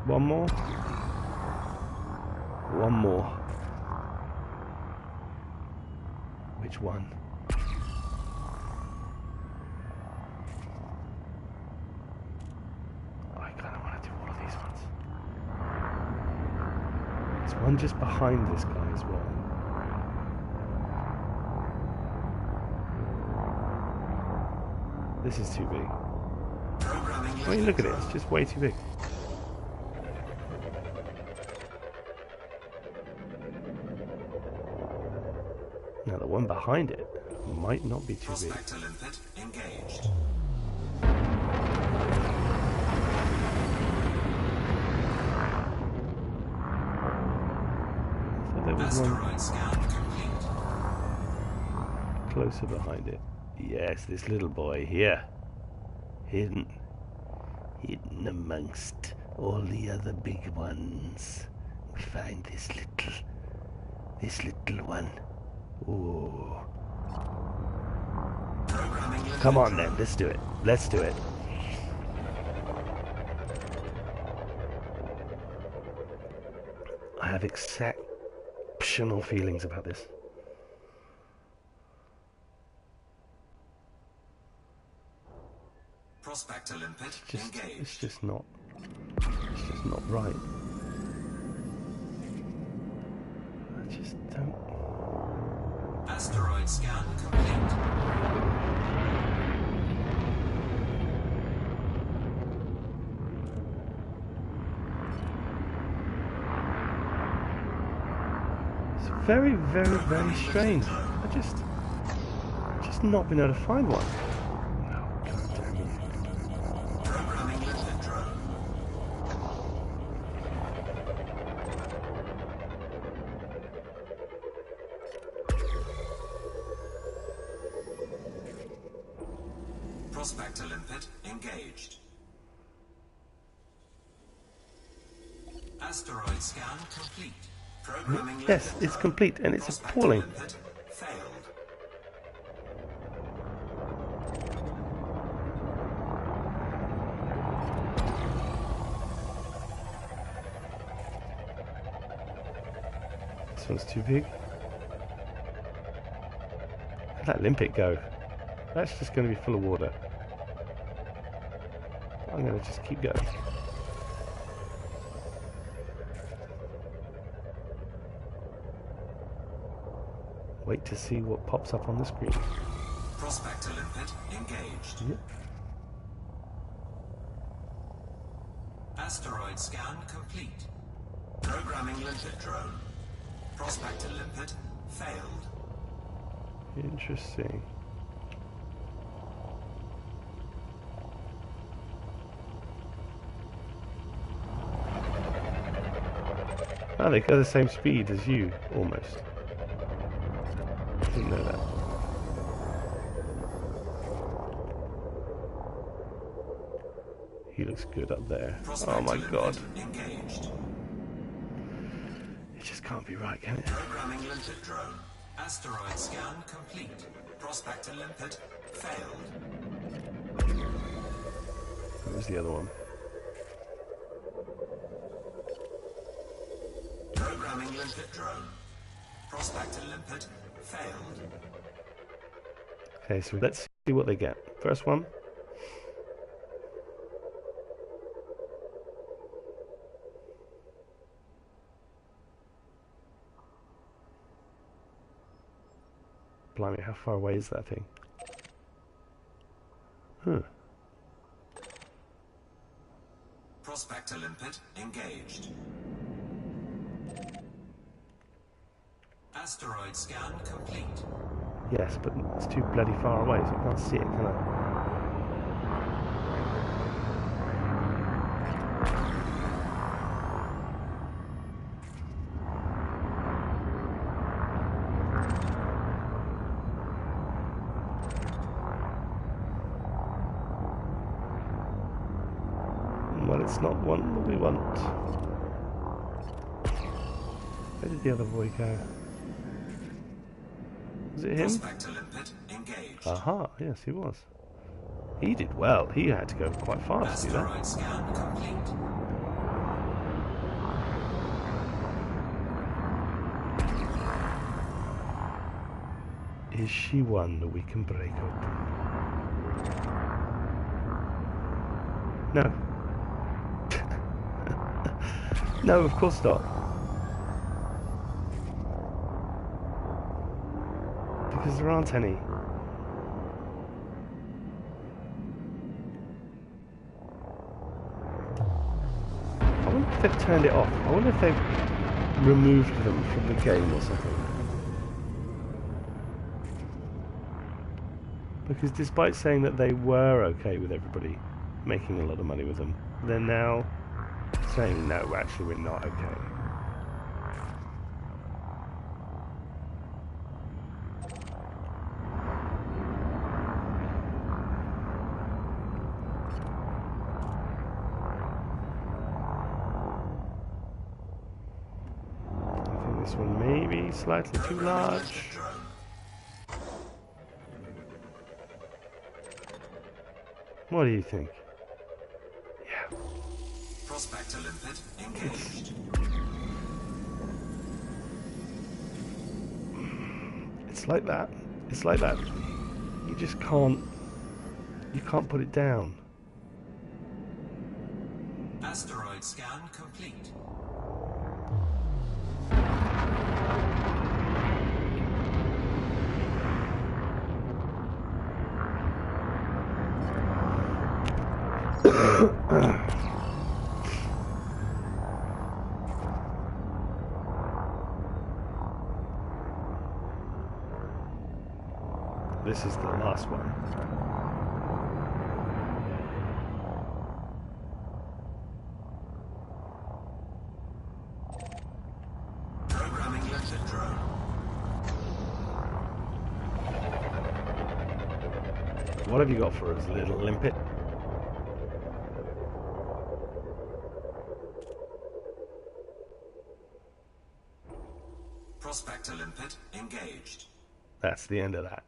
One more. One more. Which one? I kind of want to do all of these ones. There's one just behind this guy as well. This is too big. Programming I mean, look at it. drone. It's just way too big. Now the one behind it might not be too big. Prospector limpet engaged. So there was one Asteroid scan complete. closer behind it. Yes, this little boy here. Hidden amongst all the other big ones. Find this little one. Ooh. Programming limpet Come on drone. then, let's do it. Let's do it. I have exceptional feelings about this. Prospector limpet It's engaged. just not right. I just don't. Asteroid scan complete. It's very, very, very strange. I just not been able to find one. Oh, God damn it. Programming limpet drone. Prospector limpet engaged. Asteroid scan complete. Programming Yes, limpet it's drone. complete and it's Prospector appalling. limpet failed. This one's too big. Where'd that limpet go? That's just going to be full of water. I'm going to just keep going. Wait to see what pops up on the screen. Prospector limpet engaged. Yep. Asteroid scan complete. Programming limpet drone. Prospector limpet failed. Interesting. Oh, they go the same speed as you, almost. Didn't know that. He looks good up there. Prospector Oh my limpet god. engaged. It just can't be right, can it? Programming limpet drone. Asteroid scan complete. Prospector limpet failed. What was the other one? Programming limpet drone. Prospector limpet failed. Okay, so let's see what they get. First one. Blimey, how far away is that thing? Huh. Prospector limpet engaged. Asteroid scan complete. Yes, but it's too bloody far away, so I can't see it, can I? Well, it's not one that we want. Where did the other boy go? Was it him? Prospector limpet engaged. Aha, yes, he was. He did well. He had to go quite fast to do that. Asteroid scan complete. Is she one that we can break open? No. No, of course not. Because there aren't any. if they've turned it off. I wonder if they've removed them from the game or something. Because despite saying that they were okay with everybody making a lot of money with them, they're now saying, no, actually we're not okay. I think this one may be slightly too large. What do you think? Yeah. Prospector limpet engaged. It's like that. It's like that. You just can't. You can't put it down. Asteroid scan complete. This is the last one. Programming limpet drone. What have you got for us, little limpet? Prospector limpet engaged. That's the end of that.